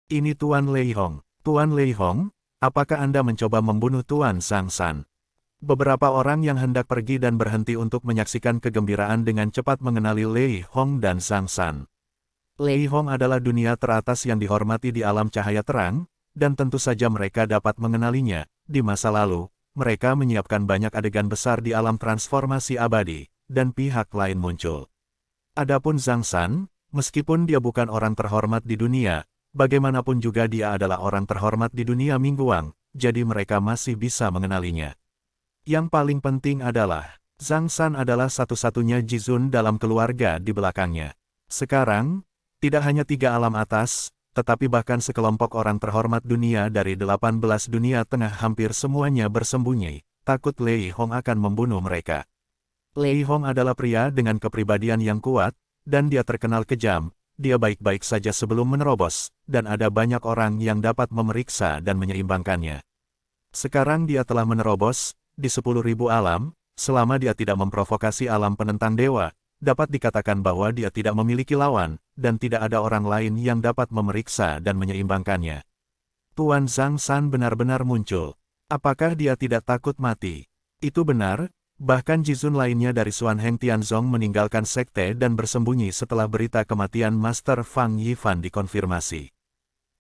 Ini Tuan Lei Hong. Tuan Lei Hong, apakah Anda mencoba membunuh Tuan Zhang San? Beberapa orang yang hendak pergi dan berhenti untuk menyaksikan kegembiraan dengan cepat mengenali Lei Hong dan Zhang San. Lei Hong adalah dunia teratas yang dihormati di alam cahaya terang, dan tentu saja mereka dapat mengenalinya. Di masa lalu, mereka menyiapkan banyak adegan besar di alam transformasi abadi, dan pihak lain muncul. Adapun Zhang San, meskipun dia bukan orang terhormat di dunia, bagaimanapun juga dia adalah orang terhormat di dunia Mingguang, jadi mereka masih bisa mengenalinya. Yang paling penting adalah, Zhang San adalah satu-satunya Jizun dalam keluarga di belakangnya. Sekarang, tidak hanya 3 alam atas, tetapi bahkan sekelompok orang terhormat dunia dari 18 dunia tengah hampir semuanya bersembunyi, takut Lei Hong akan membunuh mereka. Lei Hong adalah pria dengan kepribadian yang kuat, dan dia terkenal kejam. Dia baik-baik saja sebelum menerobos, dan ada banyak orang yang dapat memeriksa dan menyeimbangkannya. Sekarang dia telah menerobos, di 10.000 alam, selama dia tidak memprovokasi alam penentang dewa, dapat dikatakan bahwa dia tidak memiliki lawan, dan tidak ada orang lain yang dapat memeriksa dan menyeimbangkannya. Tuan Zhang San benar-benar muncul. Apakah dia tidak takut mati? Itu benar. Bahkan Jizun lainnya dari Xuan Heng Tianzong meninggalkan sekte dan bersembunyi setelah berita kematian Master Fang Yifan dikonfirmasi.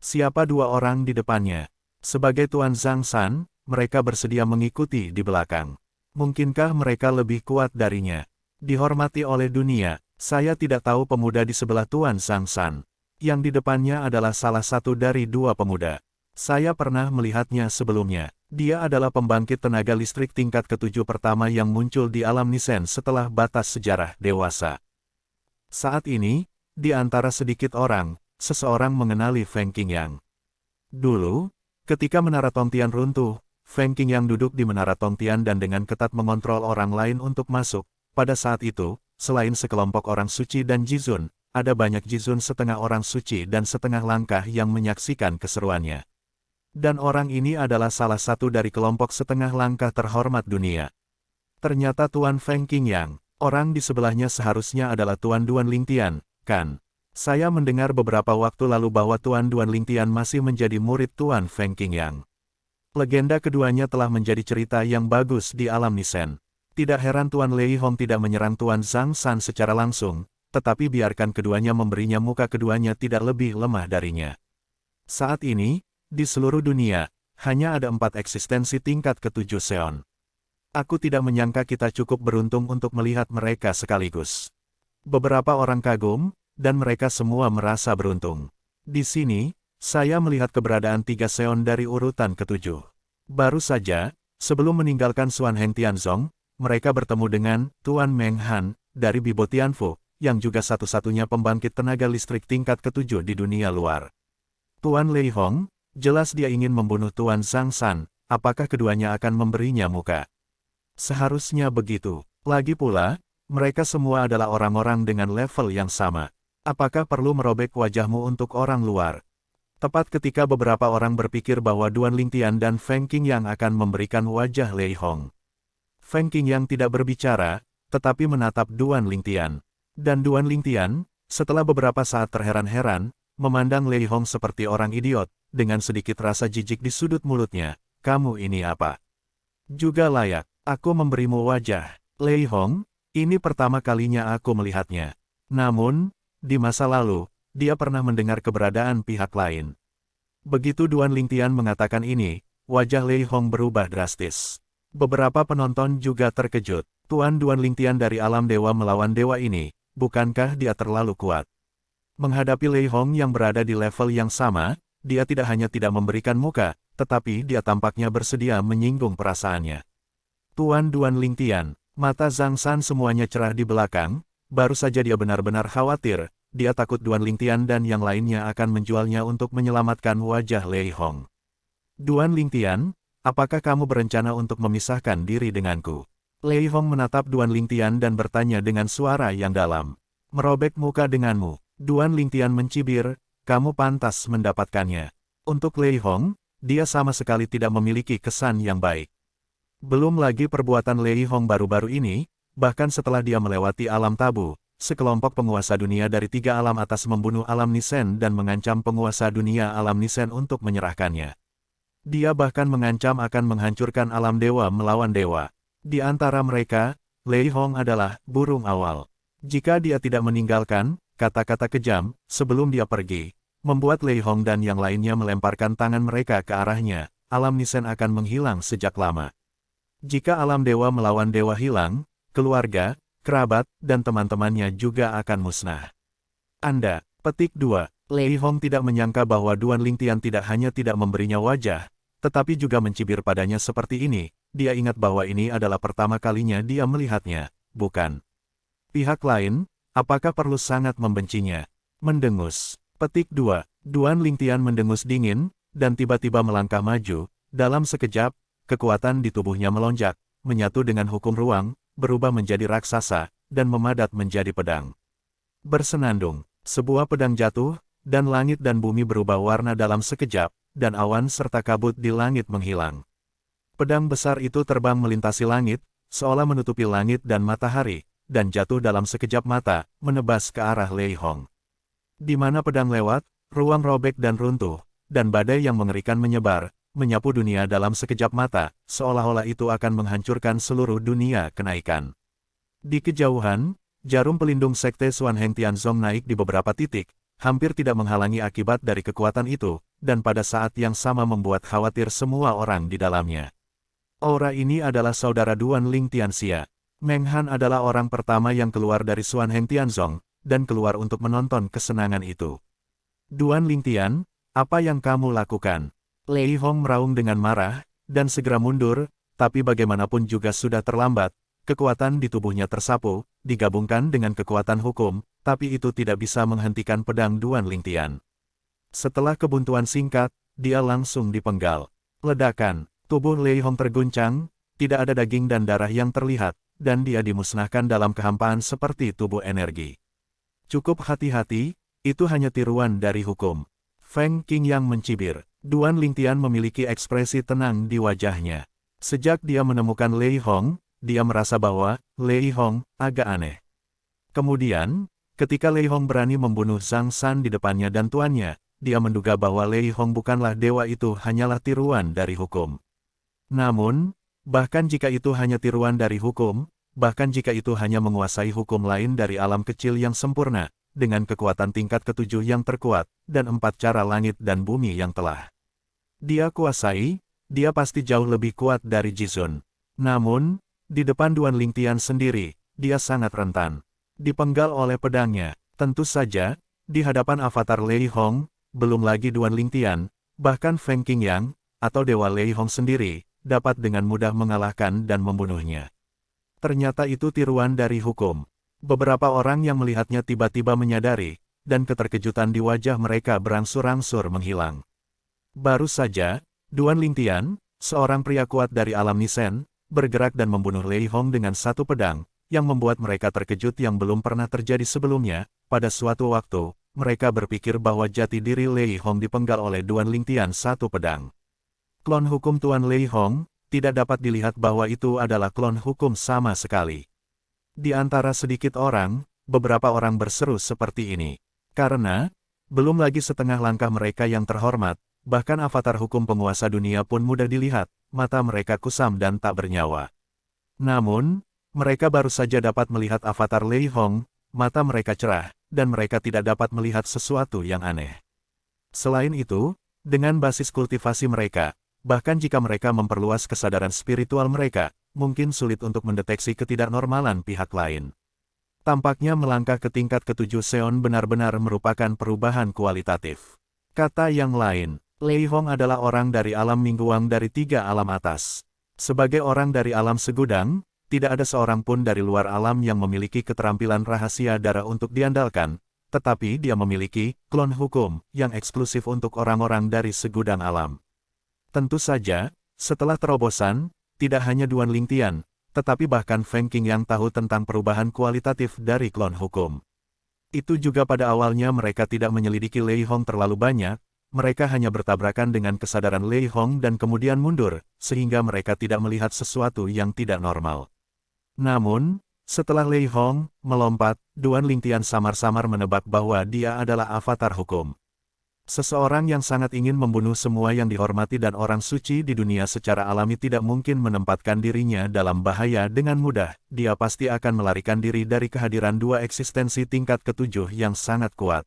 Siapa 2 orang di depannya? Sebagai Tuan Zhang San, mereka bersedia mengikuti di belakang. Mungkinkah mereka lebih kuat darinya? Dihormati oleh dunia, saya tidak tahu pemuda di sebelah Tuan Zhang San. Yang di depannya adalah salah satu dari 2 pemuda. Saya pernah melihatnya sebelumnya. Dia adalah pembangkit tenaga listrik tingkat ke-7 pertama yang muncul di alam Nisen setelah batas sejarah dewasa. Saat ini, di antara sedikit orang, seseorang mengenali Feng Qingyang. Dulu, ketika Menara Tongtian runtuh, Feng Qingyang duduk di Menara Tongtian dan dengan ketat mengontrol orang lain untuk masuk. Pada saat itu, selain sekelompok orang suci dan Jizun, ada banyak Jizun setengah orang suci dan setengah langkah yang menyaksikan keseruannya. Dan orang ini adalah salah satu dari kelompok setengah langkah terhormat dunia. Ternyata Tuan Feng Qingyang, orang di sebelahnya seharusnya adalah Tuan Duan Lingtian, kan? Saya mendengar beberapa waktu lalu bahwa Tuan Duan Lingtian masih menjadi murid Tuan Feng Qingyang. Legenda keduanya telah menjadi cerita yang bagus di alam Nisen. Tidak heran Tuan Lei Hong tidak menyerang Tuan Zhang San secara langsung, tetapi biarkan keduanya memberinya muka, keduanya tidak lebih lemah darinya. Saat ini, di seluruh dunia, hanya ada 4 eksistensi tingkat ke-7 Seon. Aku tidak menyangka kita cukup beruntung untuk melihat mereka sekaligus. Beberapa orang kagum, dan mereka semua merasa beruntung. Di sini, saya melihat keberadaan 3 Seon dari urutan ke-7. Baru saja, sebelum meninggalkan Xuan Heng Tianzong, mereka bertemu dengan Tuan Meng Han, dari Bibo Tianfu, yang juga satu-satunya pembangkit tenaga listrik tingkat ke-7 di dunia luar. Tuan Lei Hong, jelas dia ingin membunuh Tuan Zhang San, apakah keduanya akan memberinya muka? Seharusnya begitu. Lagi pula, mereka semua adalah orang-orang dengan level yang sama. Apakah perlu merobek wajahmu untuk orang luar? Tepat ketika beberapa orang berpikir bahwa Duan Lingtian dan Feng Qingyang akan memberikan wajah Lei Hong. Feng Qingyang tidak berbicara, tetapi menatap Duan Lingtian. Dan Duan Lingtian, setelah beberapa saat terheran-heran, memandang Lei Hong seperti orang idiot, dengan sedikit rasa jijik di sudut mulutnya. Kamu ini apa? Juga layak, aku memberimu wajah. Lei Hong, ini pertama kalinya aku melihatnya. Namun, di masa lalu, dia pernah mendengar keberadaan pihak lain. Begitu Duan Lingtian mengatakan ini, wajah Lei Hong berubah drastis. Beberapa penonton juga terkejut. Tuan Duan Lingtian dari alam dewa melawan dewa ini, bukankah dia terlalu kuat? Menghadapi Lei Hong yang berada di level yang sama, dia tidak hanya tidak memberikan muka, tetapi dia tampaknya bersedia menyinggung perasaannya. Tuan Duan Lingtian, mata Zhang San semuanya cerah di belakang, baru saja dia benar-benar khawatir, dia takut Duan Lingtian dan yang lainnya akan menjualnya untuk menyelamatkan wajah Lei Hong. Duan Lingtian, apakah kamu berencana untuk memisahkan diri denganku? Lei Hong menatap Duan Lingtian dan bertanya dengan suara yang dalam. Merobek muka denganmu. Duan Lingtian mencibir, kamu pantas mendapatkannya. Untuk Lei Hong, dia sama sekali tidak memiliki kesan yang baik. Belum lagi perbuatan Lei Hong baru-baru ini, bahkan setelah dia melewati alam tabu, sekelompok penguasa dunia dari 3 alam atas membunuh alam Nisen dan mengancam penguasa dunia alam Nisen untuk menyerahkannya. Dia bahkan mengancam akan menghancurkan alam dewa melawan dewa. Di antara mereka, Lei Hong adalah burung awal. Jika dia tidak meninggalkan kata-kata kejam sebelum dia pergi, membuat Lei Hong dan yang lainnya melemparkan tangan mereka ke arahnya, alam Nisen akan menghilang sejak lama. Jika alam dewa melawan dewa hilang, keluarga, kerabat, dan teman-temannya juga akan musnah. Anda, petik 2. Lei Hong tidak menyangka bahwa Duan Lingtian tidak hanya tidak memberinya wajah, tetapi juga mencibir padanya seperti ini. Dia ingat bahwa ini adalah pertama kalinya dia melihatnya, bukan? Pihak lain, apakah perlu sangat membencinya? Mendengus. Petik 2. Duan Lingtian mendengus dingin, dan tiba-tiba melangkah maju. Dalam sekejap, kekuatan di tubuhnya melonjak, menyatu dengan hukum ruang, berubah menjadi raksasa, dan memadat menjadi pedang. Bersenandung, sebuah pedang jatuh, dan langit dan bumi berubah warna dalam sekejap, dan awan serta kabut di langit menghilang. Pedang besar itu terbang melintasi langit, seolah menutupi langit dan matahari, dan jatuh dalam sekejap mata, menebas ke arah Lei Hong. Di mana pedang lewat, ruang robek dan runtuh, dan badai yang mengerikan menyebar, menyapu dunia dalam sekejap mata, seolah-olah itu akan menghancurkan seluruh dunia kenaikan. Di kejauhan, jarum pelindung sekte Xuan Heng Tianzong naik di beberapa titik, hampir tidak menghalangi akibat dari kekuatan itu, dan pada saat yang sama membuat khawatir semua orang di dalamnya. Aura ini adalah saudara Duan Ling Tianxia. Meng Han adalah orang pertama yang keluar dari Xuan Heng Tianzong, dan keluar untuk menonton kesenangan itu. Duan Lingtian, apa yang kamu lakukan? Lei Hong meraung dengan marah, dan segera mundur, tapi bagaimanapun juga sudah terlambat. Kekuatan di tubuhnya tersapu, digabungkan dengan kekuatan hukum, tapi itu tidak bisa menghentikan pedang Duan Lingtian. Setelah kebuntuan singkat, dia langsung dipenggal. Ledakan, tubuh Lei Hong terguncang, tidak ada daging dan darah yang terlihat, dan dia dimusnahkan dalam kehampaan seperti tubuh energi. Cukup hati-hati, itu hanya tiruan dari hukum. Feng Qingyang mencibir. Duan Lingtian memiliki ekspresi tenang di wajahnya. Sejak dia menemukan Lei Hong, dia merasa bahwa Lei Hong agak aneh. Kemudian, ketika Lei Hong berani membunuh Zhang San di depannya dan tuannya, dia menduga bahwa Lei Hong bukanlah dewa, itu hanyalah tiruan dari hukum. Namun, bahkan jika itu hanya tiruan dari hukum, bahkan jika itu hanya menguasai hukum lain dari alam kecil yang sempurna, dengan kekuatan tingkat ke-7 yang terkuat, dan 4 cara langit dan bumi yang telah dia kuasai, dia pasti jauh lebih kuat dari Jizun. Namun, di depan Duan Lingtian sendiri, dia sangat rentan. Dipenggal oleh pedangnya, tentu saja, di hadapan avatar Lei Hong, belum lagi Duan Lingtian, bahkan Feng Qingyang, atau Dewa Lei Hong sendiri, dapat dengan mudah mengalahkan dan membunuhnya. Ternyata itu tiruan dari hukum. Beberapa orang yang melihatnya tiba-tiba menyadari, dan keterkejutan di wajah mereka berangsur-angsur menghilang. Baru saja, Duan Lingtian, seorang pria kuat dari alam Nisen, bergerak dan membunuh Lei Hong dengan satu pedang, yang membuat mereka terkejut yang belum pernah terjadi sebelumnya. Pada suatu waktu, mereka berpikir bahwa jati diri Lei Hong dipenggal oleh Duan Lingtian satu pedang. Klon hukum Tuan Lei Hong, tidak dapat dilihat bahwa itu adalah klon hukum sama sekali. Di antara sedikit orang, beberapa orang berseru seperti ini. Karena, belum lagi setengah langkah mereka yang terhormat, bahkan avatar hukum penguasa dunia pun mudah dilihat, mata mereka kusam dan tak bernyawa. Namun, mereka baru saja dapat melihat avatar Lei Hong, mata mereka cerah, dan mereka tidak dapat melihat sesuatu yang aneh. Selain itu, dengan basis kultivasi mereka, bahkan jika mereka memperluas kesadaran spiritual mereka, mungkin sulit untuk mendeteksi ketidaknormalan pihak lain. Tampaknya melangkah ke tingkat ke-7 Seon benar-benar merupakan perubahan kualitatif. Kata yang lain, Lei Hong adalah orang dari alam mingguang dari 3 alam atas. Sebagai orang dari alam segudang, tidak ada seorang pun dari luar alam yang memiliki keterampilan rahasia darah untuk diandalkan, tetapi dia memiliki klon hukum yang eksklusif untuk orang-orang dari segudang alam. Tentu saja, setelah terobosan, tidak hanya Duan Lingtian, tetapi bahkan Feng Qingyang tahu tentang perubahan kualitatif dari klon hukum. Itu juga pada awalnya mereka tidak menyelidiki Lei Hong terlalu banyak, mereka hanya bertabrakan dengan kesadaran Lei Hong dan kemudian mundur, sehingga mereka tidak melihat sesuatu yang tidak normal. Namun, Setelah Lei Hong melompat, Duan Lingtian samar-samar menebak bahwa dia adalah avatar hukum. Seseorang yang sangat ingin membunuh semua yang dihormati dan orang suci di dunia secara alami tidak mungkin menempatkan dirinya dalam bahaya dengan mudah. Dia pasti akan melarikan diri dari kehadiran dua eksistensi tingkat ketujuh yang sangat kuat.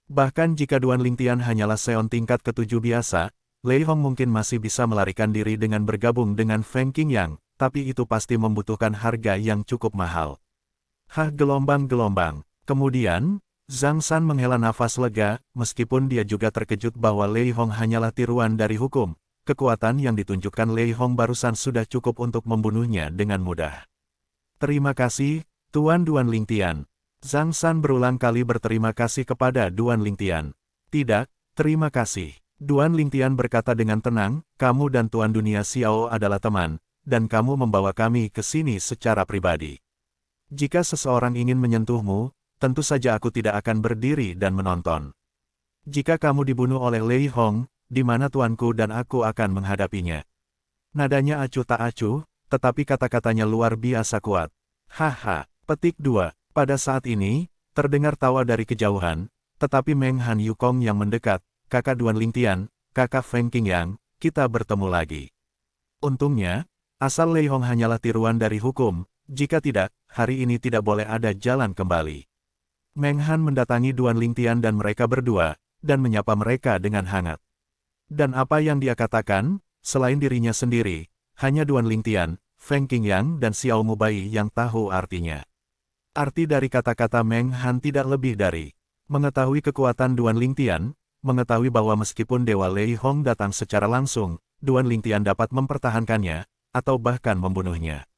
Bahkan jika Duan Lingtian hanyalah Seon tingkat ketujuh biasa, Lei Hong mungkin masih bisa melarikan diri dengan bergabung dengan Feng Qingyang, tapi itu pasti membutuhkan harga yang cukup mahal. Gelombang-gelombang. Kemudian, Zhang San menghela nafas lega, meskipun dia juga terkejut bahwa Lei Hong hanyalah tiruan dari hukum. Kekuatan yang ditunjukkan Lei Hong barusan sudah cukup untuk membunuhnya dengan mudah. Terima kasih, Tuan Duan Lingtian. Zhang San berulang kali berterima kasih kepada Duan Lingtian. Tidak, terima kasih. Duan Lingtian berkata dengan tenang, kamu dan Tuan Dunia Xiao adalah teman, dan kamu membawa kami ke sini secara pribadi. Jika seseorang ingin menyentuhmu, tentu saja aku tidak akan berdiri dan menonton. Jika kamu dibunuh oleh Lei Hong, di mana tuanku dan aku akan menghadapinya? Nadanya acuh tak acuh, tetapi kata-katanya luar biasa kuat. Haha, petik 2. Pada saat ini, terdengar tawa dari kejauhan, tetapi Meng Han Yukong yang mendekat, kakak Duan Lingtian, kakak Feng Qingyang, kita bertemu lagi. Untungnya, asal Lei Hong hanyalah tiruan dari hukum, jika tidak, hari ini tidak boleh ada jalan kembali. Meng Han mendatangi Duan Lingtian dan mereka berdua, dan menyapa mereka dengan hangat. Dan apa yang dia katakan, selain dirinya sendiri, hanya Duan Lingtian, Feng Qingyang dan Xiao Mubai yang tahu artinya. Arti dari kata-kata Meng Han tidak lebih dari mengetahui kekuatan Duan Lingtian, mengetahui bahwa meskipun Dewa Lei Hong datang secara langsung, Duan Lingtian dapat mempertahankannya, atau bahkan membunuhnya.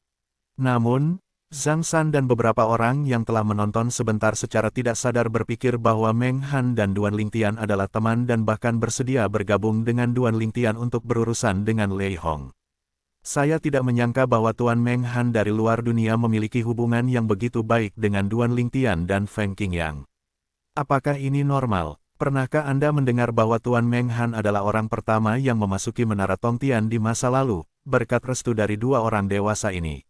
Namun, Zhang San dan beberapa orang yang telah menonton sebentar secara tidak sadar berpikir bahwa Meng Han dan Duan Lingtian adalah teman dan bahkan bersedia bergabung dengan Duan Lingtian untuk berurusan dengan Lei Hong. Saya tidak menyangka bahwa Tuan Meng Han dari luar dunia memiliki hubungan yang begitu baik dengan Duan Lingtian dan Feng Qingyang. Apakah ini normal? Pernahkah Anda mendengar bahwa Tuan Meng Han adalah orang pertama yang memasuki Menara Tongtian di masa lalu, berkat restu dari dua orang dewasa ini?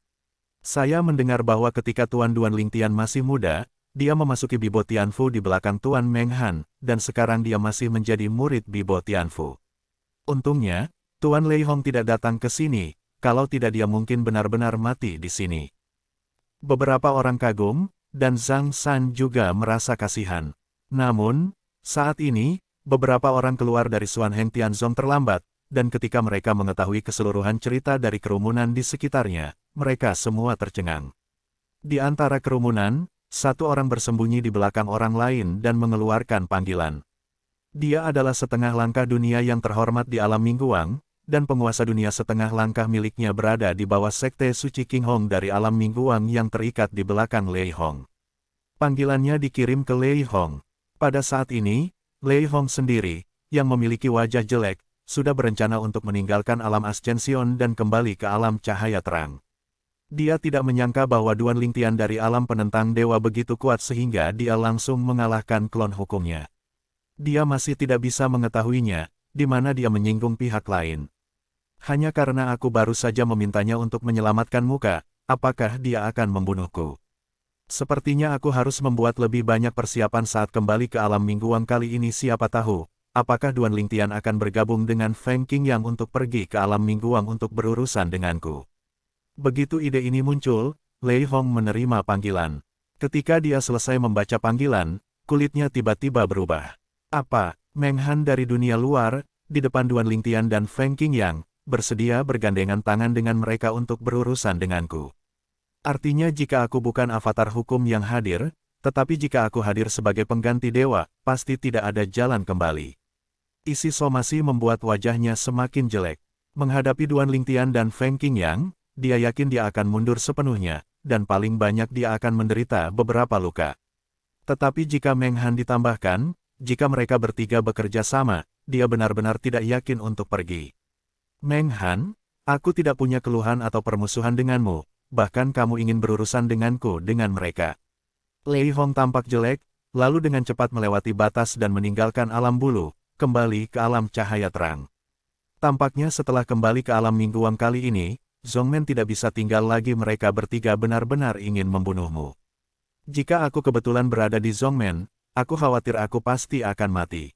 Saya mendengar bahwa ketika Tuan Duan Lingtian masih muda, dia memasuki Bibo Tianfu di belakang Tuan Meng Han, dan sekarang dia masih menjadi murid Bibo Tianfu. Untungnya, Tuan Lei Hong tidak datang ke sini, kalau tidak dia mungkin benar-benar mati di sini. Beberapa orang kagum, dan Zhang San juga merasa kasihan. Namun, saat ini, beberapa orang keluar dari Xuan Heng Tianzong terlambat, dan ketika mereka mengetahui keseluruhan cerita dari kerumunan di sekitarnya, mereka semua tercengang. Di antara kerumunan, satu orang bersembunyi di belakang orang lain dan mengeluarkan panggilan. Dia adalah setengah langkah dunia yang terhormat di alam Mingguang, dan penguasa dunia setengah langkah miliknya berada di bawah sekte suci King Hong dari alam Mingguang yang terikat di belakang Lei Hong. Panggilannya dikirim ke Lei Hong. Pada saat ini, Lei Hong sendiri, yang memiliki wajah jelek, sudah berencana untuk meninggalkan alam Ascension dan kembali ke alam cahaya terang. Dia tidak menyangka bahwa Duan Lingtian dari alam penentang dewa begitu kuat sehingga dia langsung mengalahkan klon hukumnya. Dia masih tidak bisa mengetahuinya, di mana dia menyinggung pihak lain. Hanya karena aku baru saja memintanya untuk menyelamatkan muka, apakah dia akan membunuhku? Sepertinya aku harus membuat lebih banyak persiapan saat kembali ke alam Mingguang kali ini. Siapa tahu, apakah Duan Lingtian akan bergabung dengan Feng Qingyang untuk pergi ke alam Mingguang untuk berurusan denganku. Begitu ide ini muncul, Lei Hong menerima panggilan. Ketika dia selesai membaca panggilan, kulitnya tiba-tiba berubah. Apa, Meng Han dari dunia luar, di depan Duan Lingtian dan Feng Qingyang, bersedia bergandengan tangan dengan mereka untuk berurusan denganku. Artinya jika aku bukan avatar hukum yang hadir, tetapi jika aku hadir sebagai pengganti dewa, pasti tidak ada jalan kembali. Isi somasi membuat wajahnya semakin jelek. Menghadapi Duan Lingtian dan Feng Qingyang, dia yakin dia akan mundur sepenuhnya, dan paling banyak dia akan menderita beberapa luka. Tetapi jika Meng Han ditambahkan, jika mereka bertiga bekerja sama, dia benar-benar tidak yakin untuk pergi. Meng Han, aku tidak punya keluhan atau permusuhan denganmu, bahkan kamu ingin berurusan denganku dengan mereka. Lei Hong tampak jelek, lalu dengan cepat melewati batas dan meninggalkan alam bulu, kembali ke alam cahaya terang. Tampaknya setelah kembali ke alam Mingguang kali ini, Zhongmen tidak bisa tinggal lagi, mereka bertiga benar-benar ingin membunuhmu. Jika aku kebetulan berada di Zhongmen, aku khawatir aku pasti akan mati.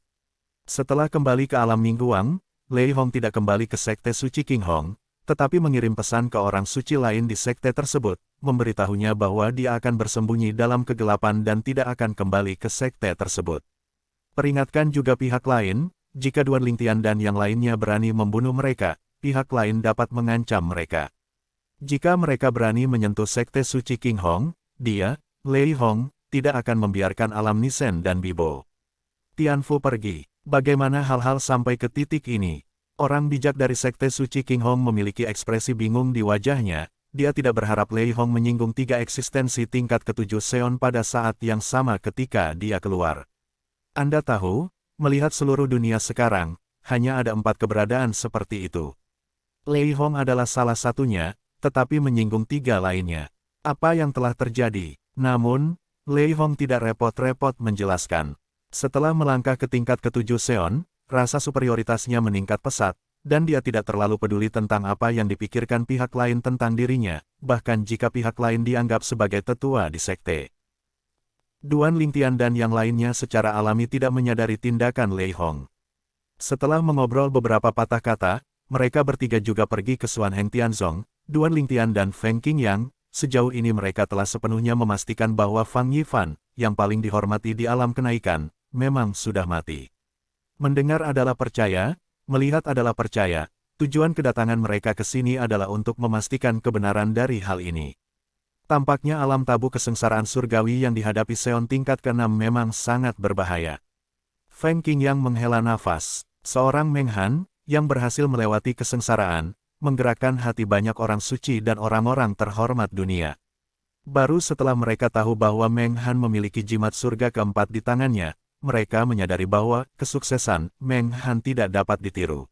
Setelah kembali ke alam Mingguang, Lei Hong tidak kembali ke sekte suci King Hong, tetapi mengirim pesan ke orang suci lain di sekte tersebut, memberitahunya bahwa dia akan bersembunyi dalam kegelapan dan tidak akan kembali ke sekte tersebut. Peringatkan juga pihak lain, jika Duan Lingtian dan yang lainnya berani membunuh mereka, pihak lain dapat mengancam mereka. Jika mereka berani menyentuh sekte suci King Hong, dia, Lei Hong, tidak akan membiarkan alam Nisen dan Bibo Tianfu pergi. Bagaimana hal-hal sampai ke titik ini? Orang bijak dari sekte suci King Hong memiliki ekspresi bingung di wajahnya. Dia tidak berharap Lei Hong menyinggung 3 eksistensi tingkat ke-7 Seon pada saat yang sama ketika dia keluar. Anda tahu, melihat seluruh dunia sekarang, hanya ada 4 keberadaan seperti itu. Lei Hong adalah salah satunya, tetapi menyinggung 3 lainnya. Apa yang telah terjadi? Namun, Lei Hong tidak repot-repot menjelaskan. Setelah melangkah ke tingkat ke-7 Seon, rasa superioritasnya meningkat pesat, dan dia tidak terlalu peduli tentang apa yang dipikirkan pihak lain tentang dirinya, bahkan jika pihak lain dianggap sebagai tetua di sekte. Duan Lingtian dan yang lainnya secara alami tidak menyadari tindakan Lei Hong. Setelah mengobrol beberapa patah kata, mereka bertiga juga pergi ke Xuan Heng Tianzong, Duan Lingtian dan Feng Qingyang. Sejauh ini mereka telah sepenuhnya memastikan bahwa Fang Yifan, yang paling dihormati di alam kenaikan, memang sudah mati. Mendengar adalah percaya, melihat adalah percaya. Tujuan kedatangan mereka ke sini adalah untuk memastikan kebenaran dari hal ini. Tampaknya alam tabu kesengsaraan surgawi yang dihadapi Seon tingkat ke-6 memang sangat berbahaya. Feng Qingyang menghela nafas. Seorang Meng Han, yang berhasil melewati kesengsaraan, menggerakkan hati banyak orang suci dan orang-orang terhormat dunia. Baru setelah mereka tahu bahwa Meng Han memiliki jimat surga keempat di tangannya, mereka menyadari bahwa kesuksesan Meng Han tidak dapat ditiru.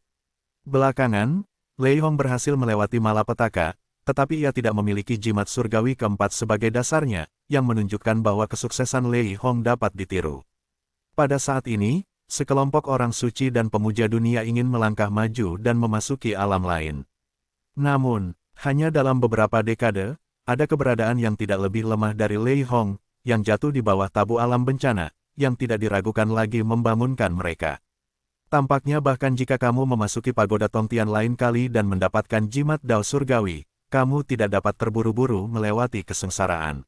Belakangan, Lei Hong berhasil melewati malapetaka, tetapi ia tidak memiliki jimat surgawi keempat sebagai dasarnya, yang menunjukkan bahwa kesuksesan Lei Hong dapat ditiru. Pada saat ini, sekelompok orang suci dan pemuja dunia ingin melangkah maju dan memasuki alam lain. Namun, hanya dalam beberapa dekade, ada keberadaan yang tidak lebih lemah dari Lei Hong, yang jatuh di bawah tabu alam bencana, yang tidak diragukan lagi membangunkan mereka. Tampaknya bahkan jika kamu memasuki pagoda Tongtian lain kali dan mendapatkan jimat Dao surgawi, kamu tidak dapat terburu-buru melewati kesengsaraan.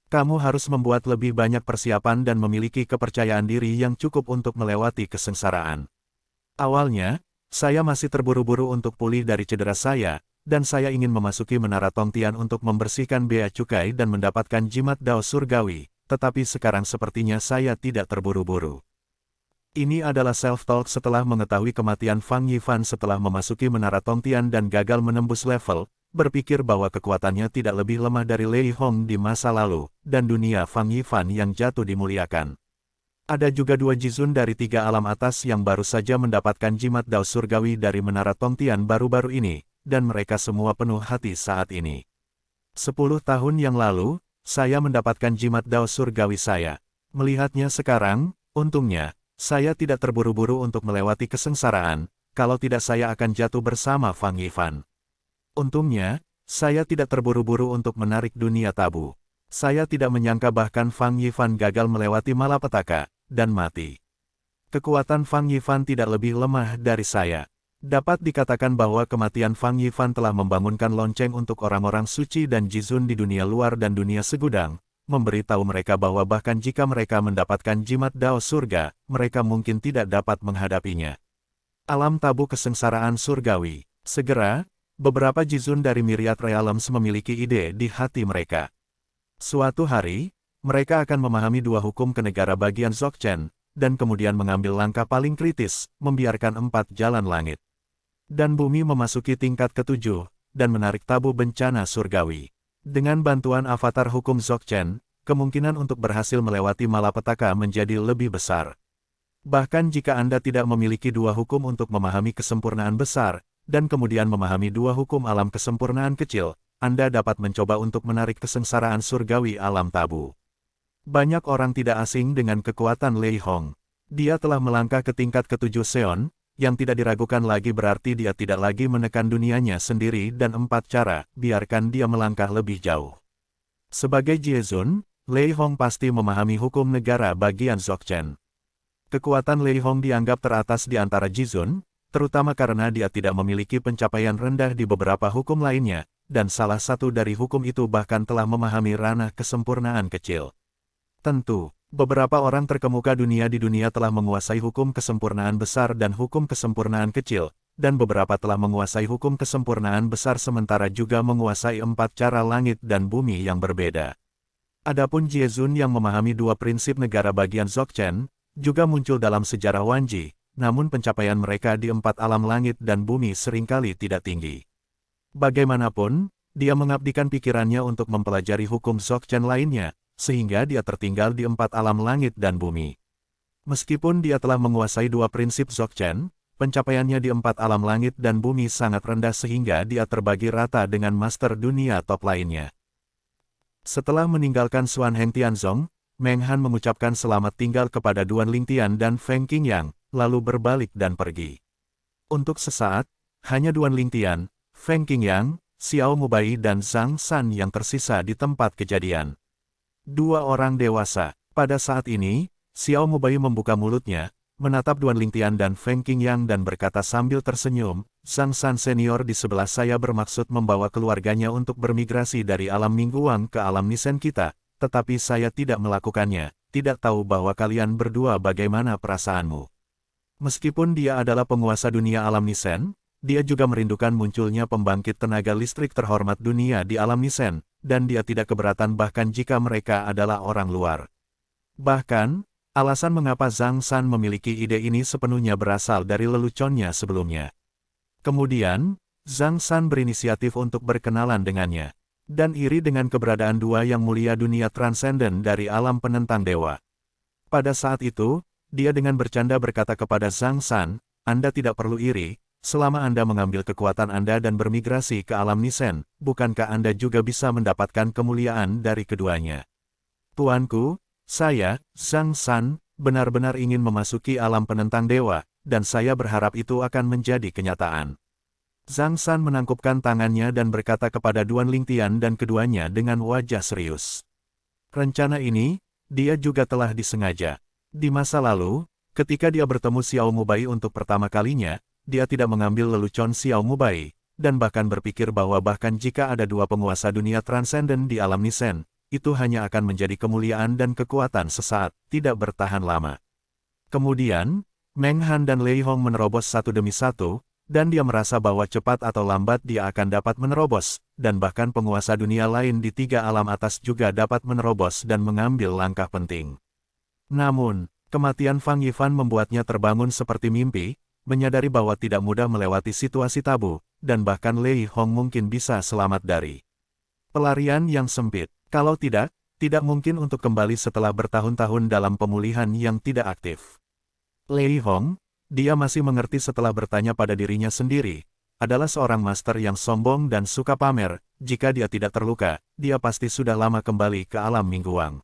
Kamu harus membuat lebih banyak persiapan dan memiliki kepercayaan diri yang cukup untuk melewati kesengsaraan. Awalnya, saya masih terburu-buru untuk pulih dari cedera saya, dan saya ingin memasuki Menara Tongtian untuk membersihkan bea cukai dan mendapatkan jimat Dao surgawi. Tetapi sekarang sepertinya saya tidak terburu-buru. Ini adalah self-talk setelah mengetahui kematian Fang Yifan setelah memasuki Menara Tongtian dan gagal menembus level, berpikir bahwa kekuatannya tidak lebih lemah dari Lei Hong di masa lalu, dan dunia Fang Yifan yang jatuh dimuliakan. Ada juga 2 Jizun dari 3 alam atas yang baru saja mendapatkan jimat Dao surgawi dari Menara Tongtian baru-baru ini, dan mereka semua penuh hati saat ini. 10 tahun yang lalu, saya mendapatkan jimat Dao surgawi saya. Melihatnya sekarang, untungnya, saya tidak terburu-buru untuk melewati kesengsaraan, kalau tidak saya akan jatuh bersama Fang Yifan. Untungnya, saya tidak terburu-buru untuk menarik dunia tabu. Saya tidak menyangka bahkan Fang Yifan gagal melewati malapetaka, dan mati. Kekuatan Fang Yifan tidak lebih lemah dari saya. Dapat dikatakan bahwa kematian Fang Yifan telah membangunkan lonceng untuk orang-orang suci dan Jizun di dunia luar dan dunia segudang, memberitahu mereka bahwa bahkan jika mereka mendapatkan jimat Dao surga, mereka mungkin tidak dapat menghadapinya. Alam tabu kesengsaraan surgawi. Segera, beberapa Jizun dari Myriad Realms memiliki ide di hati mereka. Suatu hari, mereka akan memahami 2 hukum ke negara bagian Dzogchen, dan kemudian mengambil langkah paling kritis, membiarkan 4 jalan langit dan bumi memasuki tingkat ke-7, dan menarik tabu bencana surgawi. Dengan bantuan avatar hukum Dzogchen, kemungkinan untuk berhasil melewati malapetaka menjadi lebih besar. Bahkan jika Anda tidak memiliki 2 hukum untuk memahami kesempurnaan besar, dan kemudian memahami 2 hukum alam kesempurnaan kecil, Anda dapat mencoba untuk menarik kesengsaraan surgawi alam tabu. Banyak orang tidak asing dengan kekuatan Lei Hong. Dia telah melangkah ke tingkat ke-7 Seon, yang tidak diragukan lagi berarti dia tidak lagi menekan dunianya sendiri dan 4 cara, biarkan dia melangkah lebih jauh. Sebagai Jiezun, Lei Hong pasti memahami hukum negara bagian Dzogchen. Kekuatan Lei Hong dianggap teratas di antara Jizun, terutama karena dia tidak memiliki pencapaian rendah di beberapa hukum lainnya, dan salah satu dari hukum itu bahkan telah memahami ranah kesempurnaan kecil. Tentu, beberapa orang terkemuka dunia di dunia telah menguasai hukum kesempurnaan besar dan hukum kesempurnaan kecil, dan beberapa telah menguasai hukum kesempurnaan besar sementara juga menguasai 4 cara langit dan bumi yang berbeda. Adapun Jiezun yang memahami 2 prinsip negara bagian Dzogchen, juga muncul dalam sejarah Wanji, namun pencapaian mereka di 4 alam langit dan bumi seringkali tidak tinggi. Bagaimanapun, dia mengabdikan pikirannya untuk mempelajari hukum Dzogchen lainnya, sehingga dia tertinggal di 4 alam langit dan bumi. Meskipun dia telah menguasai 2 prinsip Dzogchen, pencapaiannya di 4 alam langit dan bumi sangat rendah sehingga dia terbagi rata dengan master dunia top lainnya. Setelah meninggalkan Xuan Heng Tianzong, Meng Han mengucapkan selamat tinggal kepada Duan Lingtian dan Feng Qingyang, lalu berbalik dan pergi. Untuk sesaat, hanya Duan Lingtian, Feng Qingyang, Xiao Mubai dan Zhang San yang tersisa di tempat kejadian. 2 orang dewasa. Pada saat ini, Xiao Mubai membuka mulutnya, menatap Duan Lingtian dan Feng Qingyang dan berkata sambil tersenyum, Zhang San senior di sebelah saya bermaksud membawa keluarganya untuk bermigrasi dari alam Mingguang ke alam Nisen kita, tetapi saya tidak melakukannya, tidak tahu bahwa kalian berdua bagaimana perasaanmu. Meskipun dia adalah penguasa dunia alam Nisen, dia juga merindukan munculnya pembangkit tenaga listrik terhormat dunia di alam Nisen, dan dia tidak keberatan bahkan jika mereka adalah orang luar. Bahkan, alasan mengapa Zhang San memiliki ide ini sepenuhnya berasal dari leluconnya sebelumnya. Kemudian, Zhang San berinisiatif untuk berkenalan dengannya, dan iri dengan keberadaan 2 yang mulia dunia transenden dari alam penentang dewa. Pada saat itu, dia dengan bercanda berkata kepada Zhang San, Anda tidak perlu iri, selama Anda mengambil kekuatan Anda dan bermigrasi ke alam Nisen, bukankah Anda juga bisa mendapatkan kemuliaan dari keduanya? Tuanku, saya, Zhang San, benar-benar ingin memasuki alam penentang dewa, dan saya berharap itu akan menjadi kenyataan. Zhang San menangkupkan tangannya dan berkata kepada Duan Lingtian dan keduanya dengan wajah serius. Rencana ini, dia juga telah disengaja. Di masa lalu, ketika dia bertemu Xiao Mubai untuk pertama kalinya, dia tidak mengambil lelucon Xiao Mubai, dan bahkan berpikir bahwa bahkan jika ada 2 penguasa dunia transenden di alam Nisen, itu hanya akan menjadi kemuliaan dan kekuatan sesaat, tidak bertahan lama. Kemudian, Meng Han dan Lei Hong menerobos satu demi satu, dan dia merasa bahwa cepat atau lambat dia akan dapat menerobos, dan bahkan penguasa dunia lain di 3 alam atas juga dapat menerobos dan mengambil langkah penting. Namun, kematian Fang Yifan membuatnya terbangun seperti mimpi, menyadari bahwa tidak mudah melewati situasi tabu, dan bahkan Lei Hong mungkin bisa selamat dari pelarian yang sempit. Kalau tidak mungkin untuk kembali setelah bertahun-tahun dalam pemulihan yang tidak aktif. Lei Hong, dia masih mengerti setelah bertanya pada dirinya sendiri, adalah seorang master yang sombong dan suka pamer, jika dia tidak terluka, dia pasti sudah lama kembali ke alam Mingguang.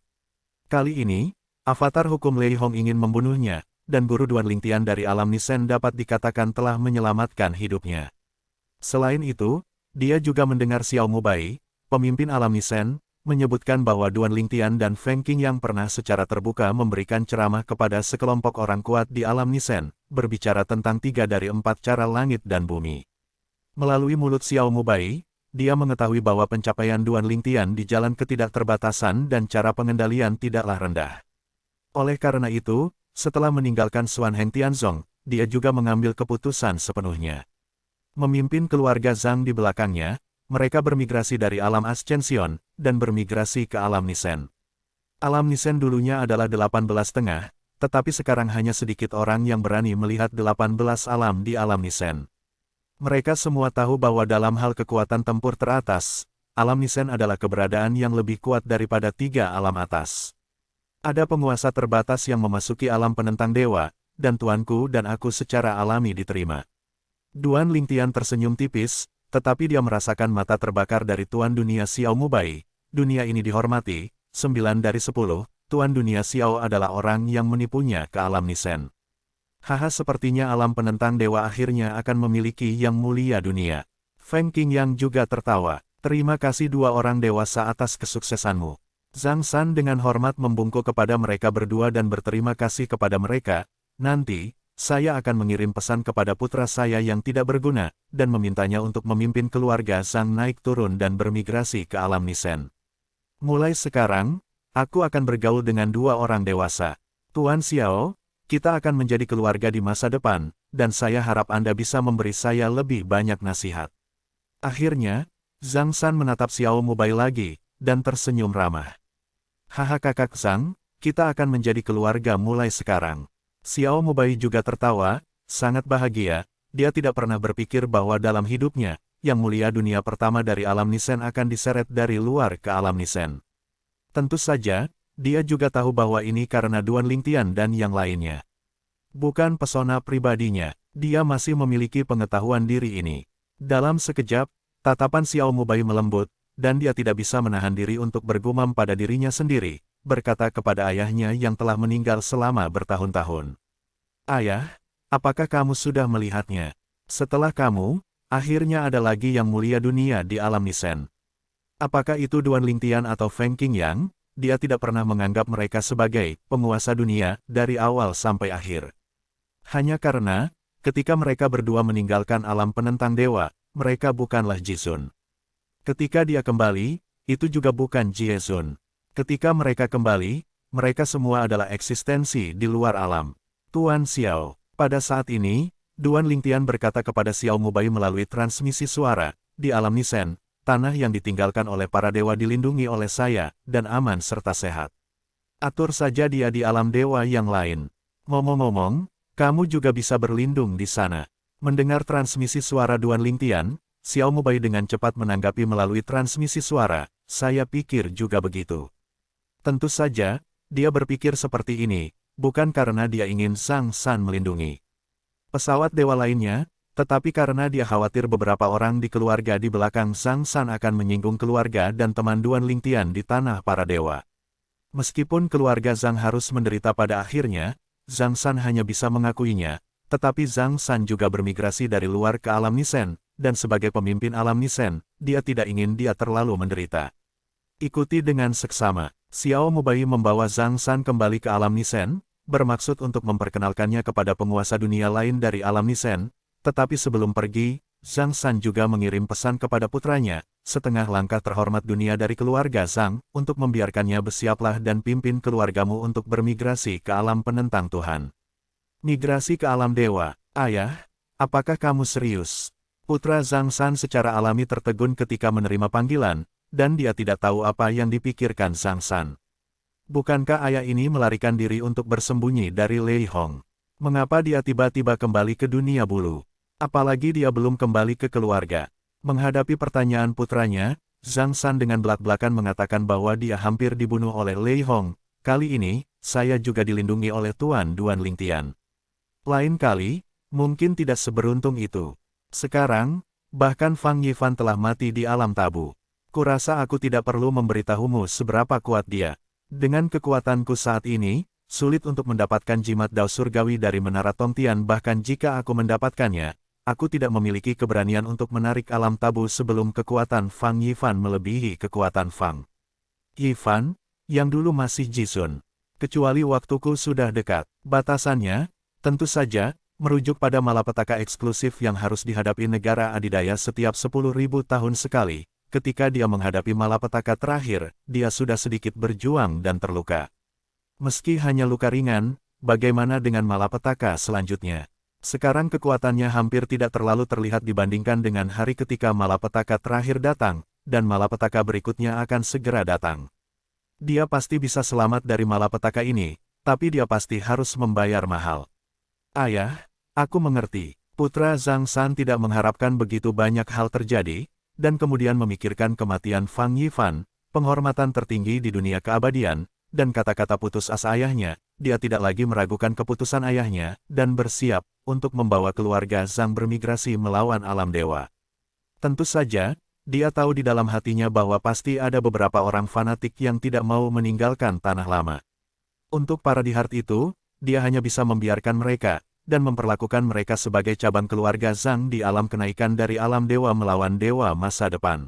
Kali ini, avatar hukum Lei Hong ingin membunuhnya, dan guru Duan Lingtian dari alam Nisen dapat dikatakan telah menyelamatkan hidupnya. Selain itu, dia juga mendengar Xiao Mubai, pemimpin alam Nisen, menyebutkan bahwa Duan Lingtian dan Feng Qingyang pernah secara terbuka memberikan ceramah kepada sekelompok orang kuat di alam Nisen, berbicara tentang 3 dari 4 cara langit dan bumi. Melalui mulut Xiao Mubai, dia mengetahui bahwa pencapaian Duan Lingtian di jalan ketidakterbatasan dan cara pengendalian tidaklah rendah. Oleh karena itu, setelah meninggalkan Xuan Heng Tianzong, dia juga mengambil keputusan sepenuhnya. Memimpin keluarga Zhang di belakangnya, mereka bermigrasi dari alam Ascension, dan bermigrasi ke alam Nisen. Alam Nisen dulunya adalah 18 tetapi sekarang hanya sedikit orang yang berani melihat 18 alam di alam Nisen. Mereka semua tahu bahwa dalam hal kekuatan tempur teratas, alam Nisen adalah keberadaan yang lebih kuat daripada 3 alam atas. Ada penguasa terbatas yang memasuki alam penentang dewa, dan tuanku dan aku secara alami diterima. Duan Lingtian tersenyum tipis, tetapi dia merasakan mata terbakar dari Tuan Dunia Xiao Mubai. Dunia ini dihormati, 9 dari 10, Tuan Dunia Xiao adalah orang yang menipunya ke alam Nisen. Haha, sepertinya alam penentang dewa akhirnya akan memiliki yang mulia dunia. Feng Qingyang juga tertawa. Terima kasih dua orang dewasa atas kesuksesanmu. Zhang San dengan hormat membungkuk kepada mereka berdua dan berterima kasih kepada mereka. Nanti, saya akan mengirim pesan kepada putra saya yang tidak berguna, dan memintanya untuk memimpin keluarga Zhang naik turun dan bermigrasi ke alam Nisen. Mulai sekarang, aku akan bergaul dengan dua orang dewasa. Tuan Xiao, kita akan menjadi keluarga di masa depan, dan saya harap Anda bisa memberi saya lebih banyak nasihat. Akhirnya, Zhang San menatap Xiao Mubai lagi, dan tersenyum ramah. Haha kakak Zhang, kita akan menjadi keluarga mulai sekarang. Xiao Mubai juga tertawa, sangat bahagia, dia tidak pernah berpikir bahwa dalam hidupnya, yang mulia dunia pertama dari alam Nisen akan diseret dari luar ke alam Nisen. Tentu saja, dia juga tahu bahwa ini karena Duan Lingtian dan yang lainnya. Bukan pesona pribadinya, dia masih memiliki pengetahuan diri ini. Dalam sekejap, tatapan Xiao Mubai melembut, dan dia tidak bisa menahan diri untuk bergumam pada dirinya sendiri, berkata kepada ayahnya yang telah meninggal selama bertahun-tahun. Ayah, apakah kamu sudah melihatnya? Setelah kamu, akhirnya ada lagi yang mulia dunia di alam Nisen. Apakah itu Duan Lingtian atau Feng Qingyang? Dia tidak pernah menganggap mereka sebagai penguasa dunia dari awal sampai akhir. Hanya karena, ketika mereka berdua meninggalkan alam penentang dewa, mereka bukanlah Jizun. Ketika dia kembali, itu juga bukan Jiezun. Ketika mereka kembali, mereka semua adalah eksistensi di luar alam. Tuan Xiao, pada saat ini, Duan Lingtian berkata kepada Xiao Mubai melalui transmisi suara, di alam Nisen, tanah yang ditinggalkan oleh para dewa dilindungi oleh saya, dan aman serta sehat. Atur saja dia di alam dewa yang lain. Ngomong-ngomong, kamu juga bisa berlindung di sana. Mendengar transmisi suara Duan Lingtian, Xiao Mubai dengan cepat menanggapi melalui transmisi suara, saya pikir juga begitu. Tentu saja, dia berpikir seperti ini, bukan karena dia ingin Zhang San melindungi pesawat dewa lainnya, tetapi karena dia khawatir beberapa orang di keluarga di belakang Zhang San akan menyinggung keluarga dan teman Duan Lingtian di tanah para dewa. Meskipun keluarga Zhang harus menderita pada akhirnya, Zhang San hanya bisa mengakuinya, tetapi Zhang San juga bermigrasi dari luar ke alam Nisen, dan sebagai pemimpin alam Nisen, dia tidak ingin dia terlalu menderita. Ikuti dengan seksama, Xiao Mubai membawa Zhang San kembali ke alam Nisen, bermaksud untuk memperkenalkannya kepada penguasa dunia lain dari alam Nisen, tetapi sebelum pergi, Zhang San juga mengirim pesan kepada putranya, setengah langkah terhormat dunia dari keluarga Zhang, untuk membiarkannya bersiaplah dan pimpin keluargamu untuk bermigrasi ke alam penentang Tuhan. Migrasi ke alam dewa, ayah, apakah kamu serius? Putra Zhang San secara alami tertegun ketika menerima panggilan, dan dia tidak tahu apa yang dipikirkan Zhang San. Bukankah ayah ini melarikan diri untuk bersembunyi dari Lei Hong? Mengapa dia tiba-tiba kembali ke dunia bulu? Apalagi dia belum kembali ke keluarga. Menghadapi pertanyaan putranya, Zhang San dengan belak-belakan mengatakan bahwa dia hampir dibunuh oleh Lei Hong. Kali ini, saya juga dilindungi oleh Tuan Duan Lingtian. Lain kali, mungkin tidak seberuntung itu. Sekarang, bahkan Fang Yifan telah mati di alam tabu. Kurasa aku tidak perlu memberitahumu seberapa kuat dia. Dengan kekuatanku saat ini, sulit untuk mendapatkan jimat dao surgawi dari Menara Tongtian, bahkan jika aku mendapatkannya, aku tidak memiliki keberanian untuk menarik alam tabu sebelum kekuatan Fang Yifan melebihi kekuatan Fang Yifan, yang dulu masih Jizun. Kecuali waktuku sudah dekat. Batasannya, tentu saja, merujuk pada malapetaka eksklusif yang harus dihadapi negara adidaya setiap 10.000 tahun sekali. Ketika dia menghadapi malapetaka terakhir, dia sudah sedikit berjuang dan terluka. Meski hanya luka ringan, bagaimana dengan malapetaka selanjutnya? Sekarang kekuatannya hampir tidak terlalu terlihat dibandingkan dengan hari ketika malapetaka terakhir datang, dan malapetaka berikutnya akan segera datang. Dia pasti bisa selamat dari malapetaka ini, tapi dia pasti harus membayar mahal. Ayah, aku mengerti. Putra Zhang San tidak mengharapkan begitu banyak hal terjadi, dan kemudian memikirkan kematian Fang Yifan, penghormatan tertinggi di dunia keabadian, dan kata-kata putus asa ayahnya. Dia tidak lagi meragukan keputusan ayahnya, dan bersiap untuk membawa keluarga Zhang bermigrasi melawan alam dewa. Tentu saja, dia tahu di dalam hatinya bahwa pasti ada beberapa orang fanatik yang tidak mau meninggalkan tanah lama. Untuk para dihart itu, dia hanya bisa membiarkan mereka, dan memperlakukan mereka sebagai cabang keluarga Zhang di alam kenaikan dari alam dewa melawan dewa masa depan.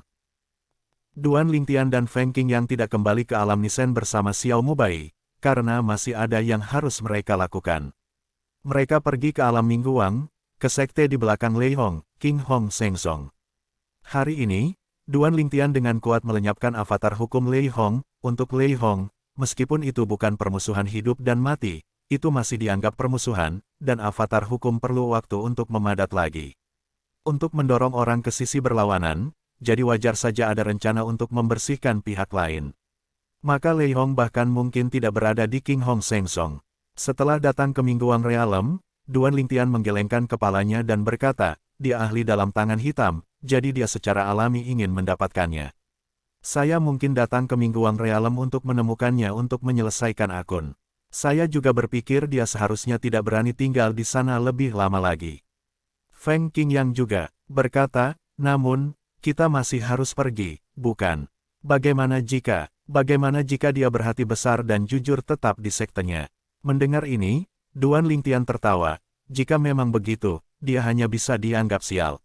Duan Lingtian dan Feng Qingyang tidak kembali ke alam Nisen bersama Xiao Mubai, karena masih ada yang harus mereka lakukan. Mereka pergi ke alam Mingguang, ke sekte di belakang Lei Hong, King Hong Shengzong. Hari ini, Duan Lingtian dengan kuat melenyapkan avatar hukum Lei Hong. Untuk Lei Hong, meskipun itu bukan permusuhan hidup dan mati, itu masih dianggap permusuhan, dan avatar hukum perlu waktu untuk memadat lagi. Untuk mendorong orang ke sisi berlawanan, jadi wajar saja ada rencana untuk membersihkan pihak lain. Maka Lei Hong bahkan mungkin tidak berada di King Hong Shengzong. Setelah datang ke Mingguang Realm, Duan Lingtian menggelengkan kepalanya dan berkata, dia ahli dalam tangan hitam, jadi dia secara alami ingin mendapatkannya. Saya mungkin datang ke Mingguang Realm untuk menemukannya untuk menyelesaikan akun. Saya juga berpikir dia seharusnya tidak berani tinggal di sana lebih lama lagi. Feng Qingyang juga berkata, namun, kita masih harus pergi, bukan? Bagaimana jika dia berhati besar dan jujur tetap di sektenya? Mendengar ini, Duan Lingtian tertawa. Jika memang begitu, dia hanya bisa dianggap sial.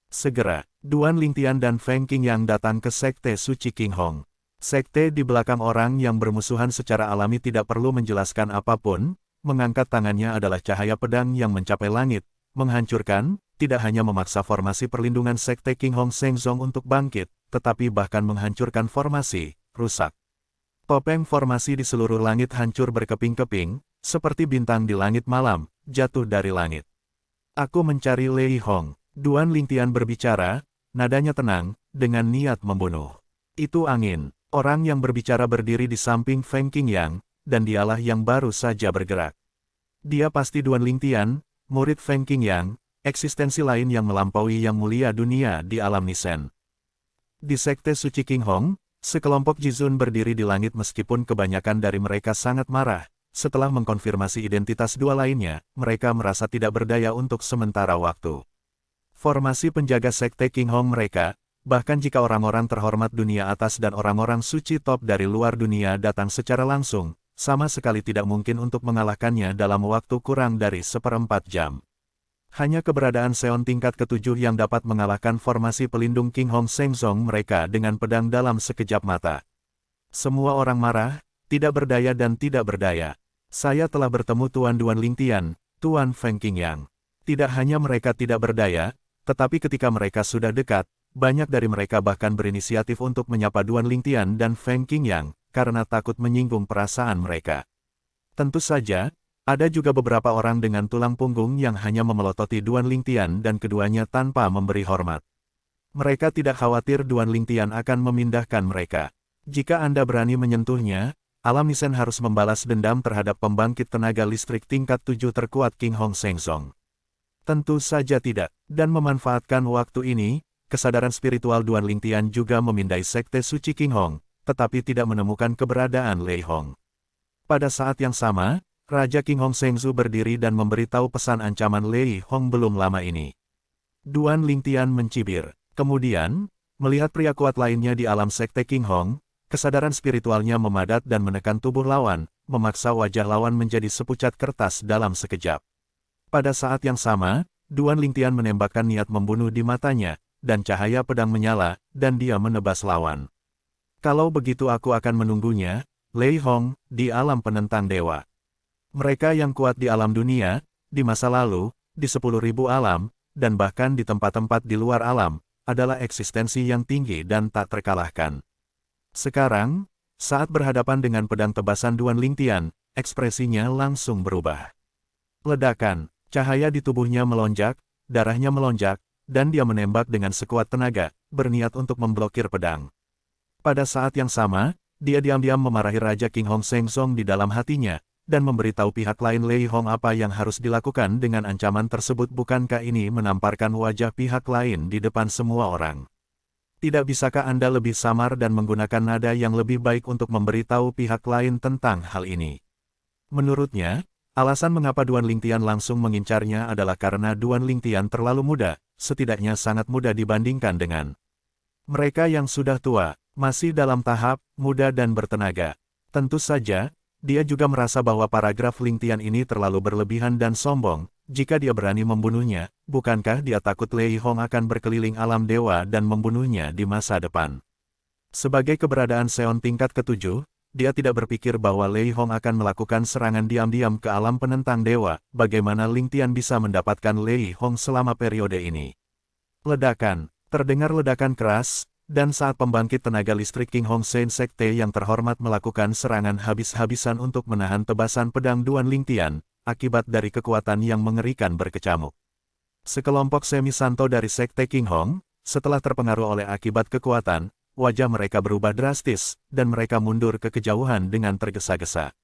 Segera, Duan Lingtian dan Feng Qingyang datang ke sekte suci King Hong. Sekte di belakang orang yang bermusuhan secara alami tidak perlu menjelaskan apapun, mengangkat tangannya adalah cahaya pedang yang mencapai langit, menghancurkan, tidak hanya memaksa formasi perlindungan sekte King Hong Shengzong untuk bangkit, tetapi bahkan menghancurkan formasi, rusak. Topeng formasi di seluruh langit hancur berkeping-keping, seperti bintang di langit malam, jatuh dari langit. Aku mencari Lei Hong. Duan Lingtian berbicara, nadanya tenang, dengan niat membunuh. Itu angin. Orang yang berbicara berdiri di samping Feng Qingyang, dan dialah yang baru saja bergerak. Dia pasti Duan Lingtian, murid Feng Qingyang, eksistensi lain yang melampaui yang mulia dunia di alam Nisen. Di sekte suci King Hong, sekelompok Jizun berdiri di langit meskipun kebanyakan dari mereka sangat marah. Setelah mengkonfirmasi identitas dua lainnya, mereka merasa tidak berdaya untuk sementara waktu. Formasi penjaga sekte King Hong mereka, bahkan jika orang-orang terhormat dunia atas dan orang-orang suci top dari luar dunia datang secara langsung, sama sekali tidak mungkin untuk mengalahkannya dalam waktu kurang dari 1/4 jam. Hanya keberadaan Seon tingkat ke-7 yang dapat mengalahkan formasi pelindung King Hong Shengzong mereka dengan pedang dalam sekejap mata. Semua orang marah, tidak berdaya dan tidak berdaya. Saya telah bertemu Tuan Duan Lingtian, Tuan Feng Qingyang. Tidak hanya mereka tidak berdaya, tetapi ketika mereka sudah dekat, banyak dari mereka bahkan berinisiatif untuk menyapa Duan Lingtian dan Feng Qingyang, karena takut menyinggung perasaan mereka. Tentu saja, ada juga beberapa orang dengan tulang punggung yang hanya memelototi Duan Lingtian dan keduanya tanpa memberi hormat. Mereka tidak khawatir Duan Lingtian akan memindahkan mereka. Jika Anda berani menyentuhnya, alam Nisen harus membalas dendam terhadap pembangkit tenaga listrik tingkat 7 terkuat King Hong Shengzong. Tentu saja tidak, dan memanfaatkan waktu ini, kesadaran spiritual Duan Lingtian juga memindai sekte suci King Hong, tetapi tidak menemukan keberadaan Lei Hong. Pada saat yang sama, Raja King Hong Shengzu berdiri dan memberitahu pesan ancaman Lei Hong belum lama ini. Duan Lingtian mencibir. Kemudian, melihat pria kuat lainnya di alam sekte King Hong, kesadaran spiritualnya memadat dan menekan tubuh lawan, memaksa wajah lawan menjadi sepucat kertas dalam sekejap. Pada saat yang sama, Duan Lingtian menembakkan niat membunuh di matanya, dan cahaya pedang menyala, dan dia menebas lawan. Kalau begitu aku akan menunggunya, Lei Hong, di alam penentang dewa. Mereka yang kuat di alam dunia, di masa lalu, di 10.000 alam, dan bahkan di tempat-tempat di luar alam, adalah eksistensi yang tinggi dan tak terkalahkan. Sekarang, saat berhadapan dengan pedang tebasan Duan Lingtian, ekspresinya langsung berubah. Ledakan, cahaya di tubuhnya melonjak, darahnya melonjak, dan dia menembak dengan sekuat tenaga, berniat untuk memblokir pedang. Pada saat yang sama, dia diam-diam memarahi Raja King Hong Shengzong di dalam hatinya, dan memberitahu pihak lain Lei Hong apa yang harus dilakukan dengan ancaman tersebut. Bukankah ini menamparkan wajah pihak lain di depan semua orang? Tidak bisakah Anda lebih samar dan menggunakan nada yang lebih baik untuk memberitahu pihak lain tentang hal ini? Menurutnya, alasan mengapa Duan Lingtian langsung mengincarnya adalah karena Duan Lingtian terlalu muda, setidaknya sangat muda dibandingkan dengan mereka yang sudah tua, masih dalam tahap muda dan bertenaga. Tentu saja, dia juga merasa bahwa paragraf Lingtian ini terlalu berlebihan dan sombong, Jika dia berani membunuhnya, bukankah dia takut Lei Hong akan berkeliling alam dewa dan membunuhnya di masa depan? Sebagai keberadaan Seon tingkat ketujuh, dia tidak berpikir bahwa Lei Hong akan melakukan serangan diam-diam ke alam penentang dewa. Bagaimana Ling Tian bisa mendapatkan Lei Hong selama periode ini? Ledakan. Terdengar ledakan keras, dan saat pembangkit tenaga listrik King Hong Sen Sekte yang terhormat melakukan serangan habis-habisan untuk menahan tebasan pedang Duan Ling Tian, akibat dari kekuatan yang mengerikan berkecamuk. Sekelompok semi-santo dari Sekte King Hong, setelah terpengaruh oleh akibat kekuatan, wajah mereka berubah drastis, dan mereka mundur ke kejauhan dengan tergesa-gesa.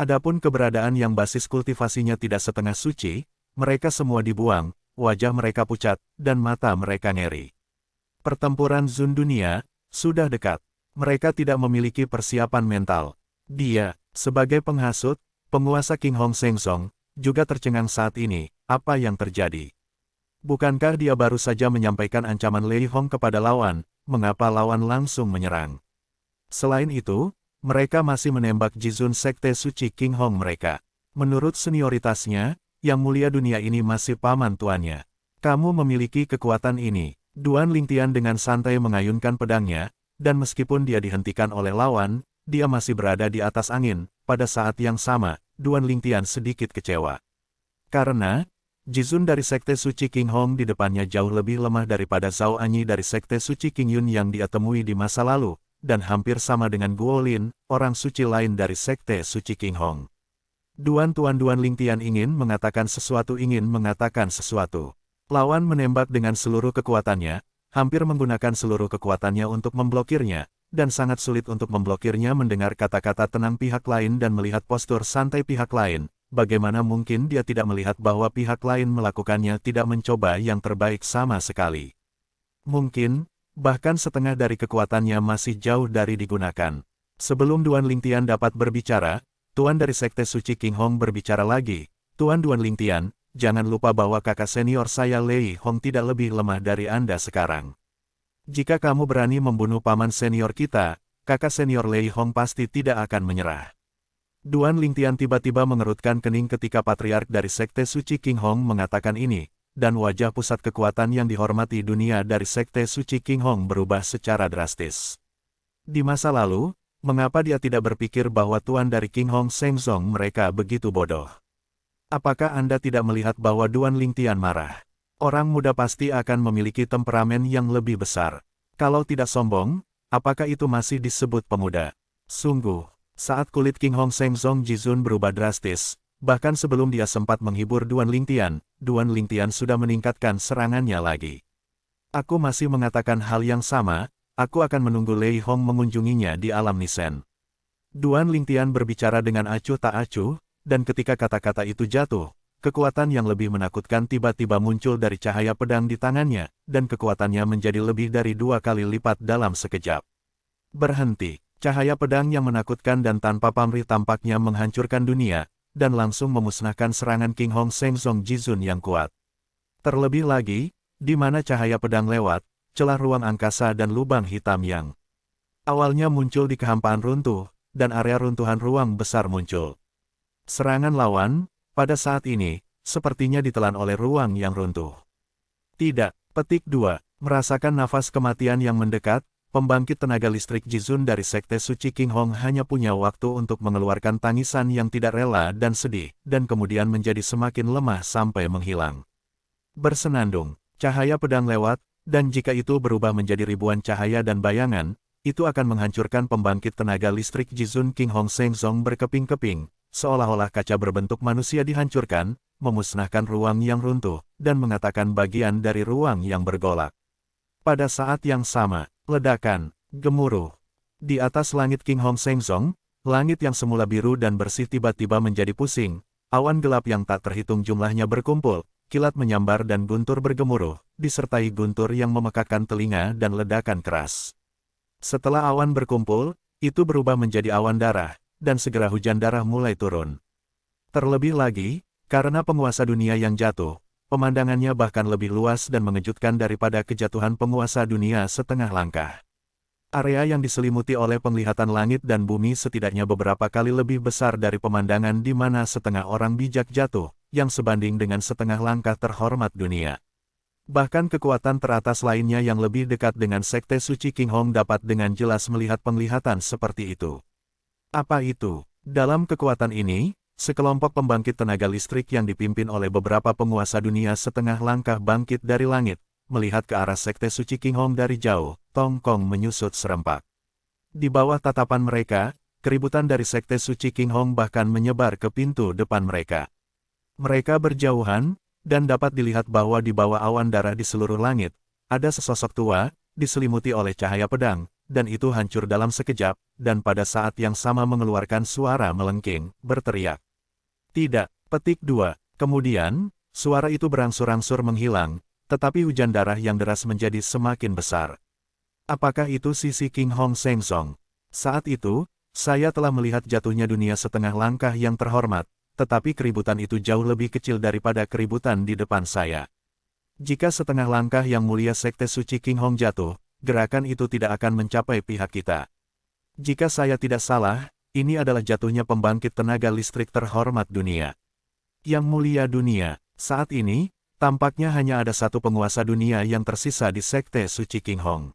Adapun keberadaan yang basis kultivasinya tidak setengah suci, mereka semua dibuang, wajah mereka pucat, dan mata mereka ngeri. Pertempuran Zun dunia sudah dekat. Mereka tidak memiliki persiapan mental. Dia, sebagai penghasut, penguasa King Hong Seng Song, juga tercengang saat ini. Apa yang terjadi? Bukankah dia baru saja menyampaikan ancaman Lei Hong kepada lawan? Mengapa lawan langsung menyerang? Selain itu, mereka masih menembak Jizun Sekte Suci King Hong mereka. Menurut senioritasnya, yang mulia dunia ini masih paman tuannya. Kamu memiliki kekuatan ini. Duan Ling Tian dengan santai mengayunkan pedangnya, dan meskipun dia dihentikan oleh lawan, dia masih berada di atas angin. Pada saat yang sama, Duan Ling Tian sedikit kecewa. Karena, Jizun dari Sekte Suci King Hong di depannya jauh lebih lemah daripada Zhao Anyi dari Sekte Suci King Yun yang dia temui di masa lalu, dan hampir sama dengan Guo Lin, orang suci lain dari Sekte Suci King Hong. Duan Ling Tian ingin mengatakan sesuatu. Lawan menembak dengan seluruh kekuatannya, hampir menggunakan seluruh kekuatannya untuk memblokirnya, dan sangat sulit untuk memblokirnya mendengar kata-kata tenang pihak lain dan melihat postur santai pihak lain. Bagaimana mungkin dia tidak melihat bahwa pihak lain melakukannya tidak mencoba yang terbaik sama sekali? Mungkin, bahkan setengah dari kekuatannya masih jauh dari digunakan. Sebelum Duan Ling Tian dapat berbicara, Tuan dari Sekte Suci King Hong berbicara lagi. Tuan Duan Ling Tian, jangan lupa bahwa kakak senior saya Lei Hong tidak lebih lemah dari Anda sekarang. Jika kamu berani membunuh paman senior kita, kakak senior Lei Hong pasti tidak akan menyerah. Duan Ling Tian tiba-tiba mengerutkan kening ketika patriark dari Sekte Suci King Hong mengatakan ini, dan wajah pusat kekuatan yang dihormati dunia dari Sekte Suci King Hong berubah secara drastis. Di masa lalu, mengapa dia tidak berpikir bahwa tuan dari King Hong Seng Song mereka begitu bodoh? Apakah Anda tidak melihat bahwa Duan Ling Tian marah? Orang muda pasti akan memiliki temperamen yang lebih besar. Kalau tidak sombong, apakah itu masih disebut pemuda? Sungguh, saat kulit King Hong Seng Song Jizun berubah drastis, bahkan sebelum dia sempat menghibur Duan Ling Tian sudah meningkatkan serangannya lagi. Aku masih mengatakan hal yang sama. Aku akan menunggu Lei Hong mengunjunginya di alam Nisen. Duan Ling Tian berbicara dengan acuh tak acuh, dan ketika kata-kata itu jatuh, kekuatan yang lebih menakutkan tiba-tiba muncul dari cahaya pedang di tangannya, dan kekuatannya menjadi lebih dari 2 kali lipat dalam sekejap. Berhenti, cahaya pedang yang menakutkan dan tanpa pamrih tampaknya menghancurkan dunia, dan langsung memusnahkan serangan King Hong Seng Song Jizun yang kuat. Terlebih lagi, di mana cahaya pedang lewat, celah ruang angkasa dan lubang hitam yang awalnya muncul di kehampaan runtuh, dan area runtuhan ruang besar muncul. Serangan lawan, pada saat ini, sepertinya ditelan oleh ruang yang runtuh. Tidak, petik 2, merasakan nafas kematian yang mendekat, pembangkit tenaga listrik Jizun dari Sekte Suci King Hong hanya punya waktu untuk mengeluarkan tangisan yang tidak rela dan sedih, dan kemudian menjadi semakin lemah sampai menghilang. Bersenandung, cahaya pedang lewat, dan jika itu berubah menjadi ribuan cahaya dan bayangan, itu akan menghancurkan pembangkit tenaga listrik Jizun King Hong Seng Song berkeping-keping, seolah-olah kaca berbentuk manusia dihancurkan, memusnahkan ruang yang runtuh, dan mengatakan bagian dari ruang yang bergolak. Pada saat yang sama, ledakan, gemuruh. Di atas langit King Hong Seng Song, langit yang semula biru dan bersih tiba-tiba menjadi pusing, awan gelap yang tak terhitung jumlahnya berkumpul, kilat menyambar dan guntur bergemuruh, disertai guntur yang memekakkan telinga dan ledakan keras. Setelah awan berkumpul, itu berubah menjadi awan darah, dan segera hujan darah mulai turun. Terlebih lagi, karena penguasa dunia yang jatuh, pemandangannya bahkan lebih luas dan mengejutkan daripada kejatuhan penguasa dunia setengah langkah. Area yang diselimuti oleh penglihatan langit dan bumi setidaknya beberapa kali lebih besar dari pemandangan di mana setengah orang bijak jatuh, yang sebanding dengan setengah langkah terhormat dunia. Bahkan kekuatan teratas lainnya yang lebih dekat dengan Sekte Suci King Hong dapat dengan jelas melihat penglihatan seperti itu. Apa itu? Dalam kekuatan ini, sekelompok pembangkit tenaga listrik yang dipimpin oleh beberapa penguasa dunia setengah langkah bangkit dari langit, melihat ke arah Sekte Suci King Hong dari jauh. Tong Kong menyusut serempak. Di bawah tatapan mereka, keributan dari Sekte Suci King Hong bahkan menyebar ke pintu depan mereka. Mereka berjauhan, dan dapat dilihat bahwa di bawah awan darah di seluruh langit, ada sesosok tua, diselimuti oleh cahaya pedang, dan itu hancur dalam sekejap, dan pada saat yang sama mengeluarkan suara melengking, berteriak. Tidak, petik 2. Kemudian, suara itu berangsur-angsur menghilang, tetapi hujan darah yang deras menjadi semakin besar. Apakah itu sisi King Hong Seng Song? Saat itu, saya telah melihat jatuhnya dunia setengah langkah yang terhormat, tetapi keributan itu jauh lebih kecil daripada keributan di depan saya. Jika setengah langkah yang mulia Sekte Suci King Hong jatuh, gerakan itu tidak akan mencapai pihak kita. Jika saya tidak salah, ini adalah jatuhnya pembangkit tenaga listrik terhormat dunia. Yang mulia dunia, saat ini, tampaknya hanya ada satu penguasa dunia yang tersisa di Sekte Suci King Hong.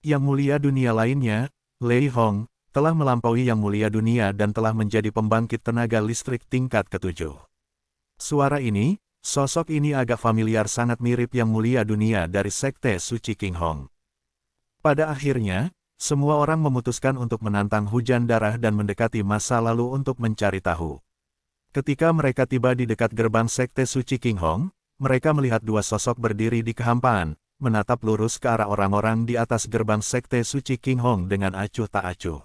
Yang mulia dunia lainnya, Lei Hong, telah melampaui yang mulia dunia dan telah menjadi pembangkit tenaga listrik tingkat ke-7. Suara ini, sosok ini agak familiar, sangat mirip yang mulia dunia dari Sekte Suci King Hong. Pada akhirnya, semua orang memutuskan untuk menantang hujan darah dan mendekati masa lalu untuk mencari tahu. Ketika mereka tiba di dekat gerbang Sekte Suci King Hong, mereka melihat dua sosok berdiri di kehampaan, menatap lurus ke arah orang-orang di atas gerbang Sekte Suci King Hong dengan acuh tak acuh.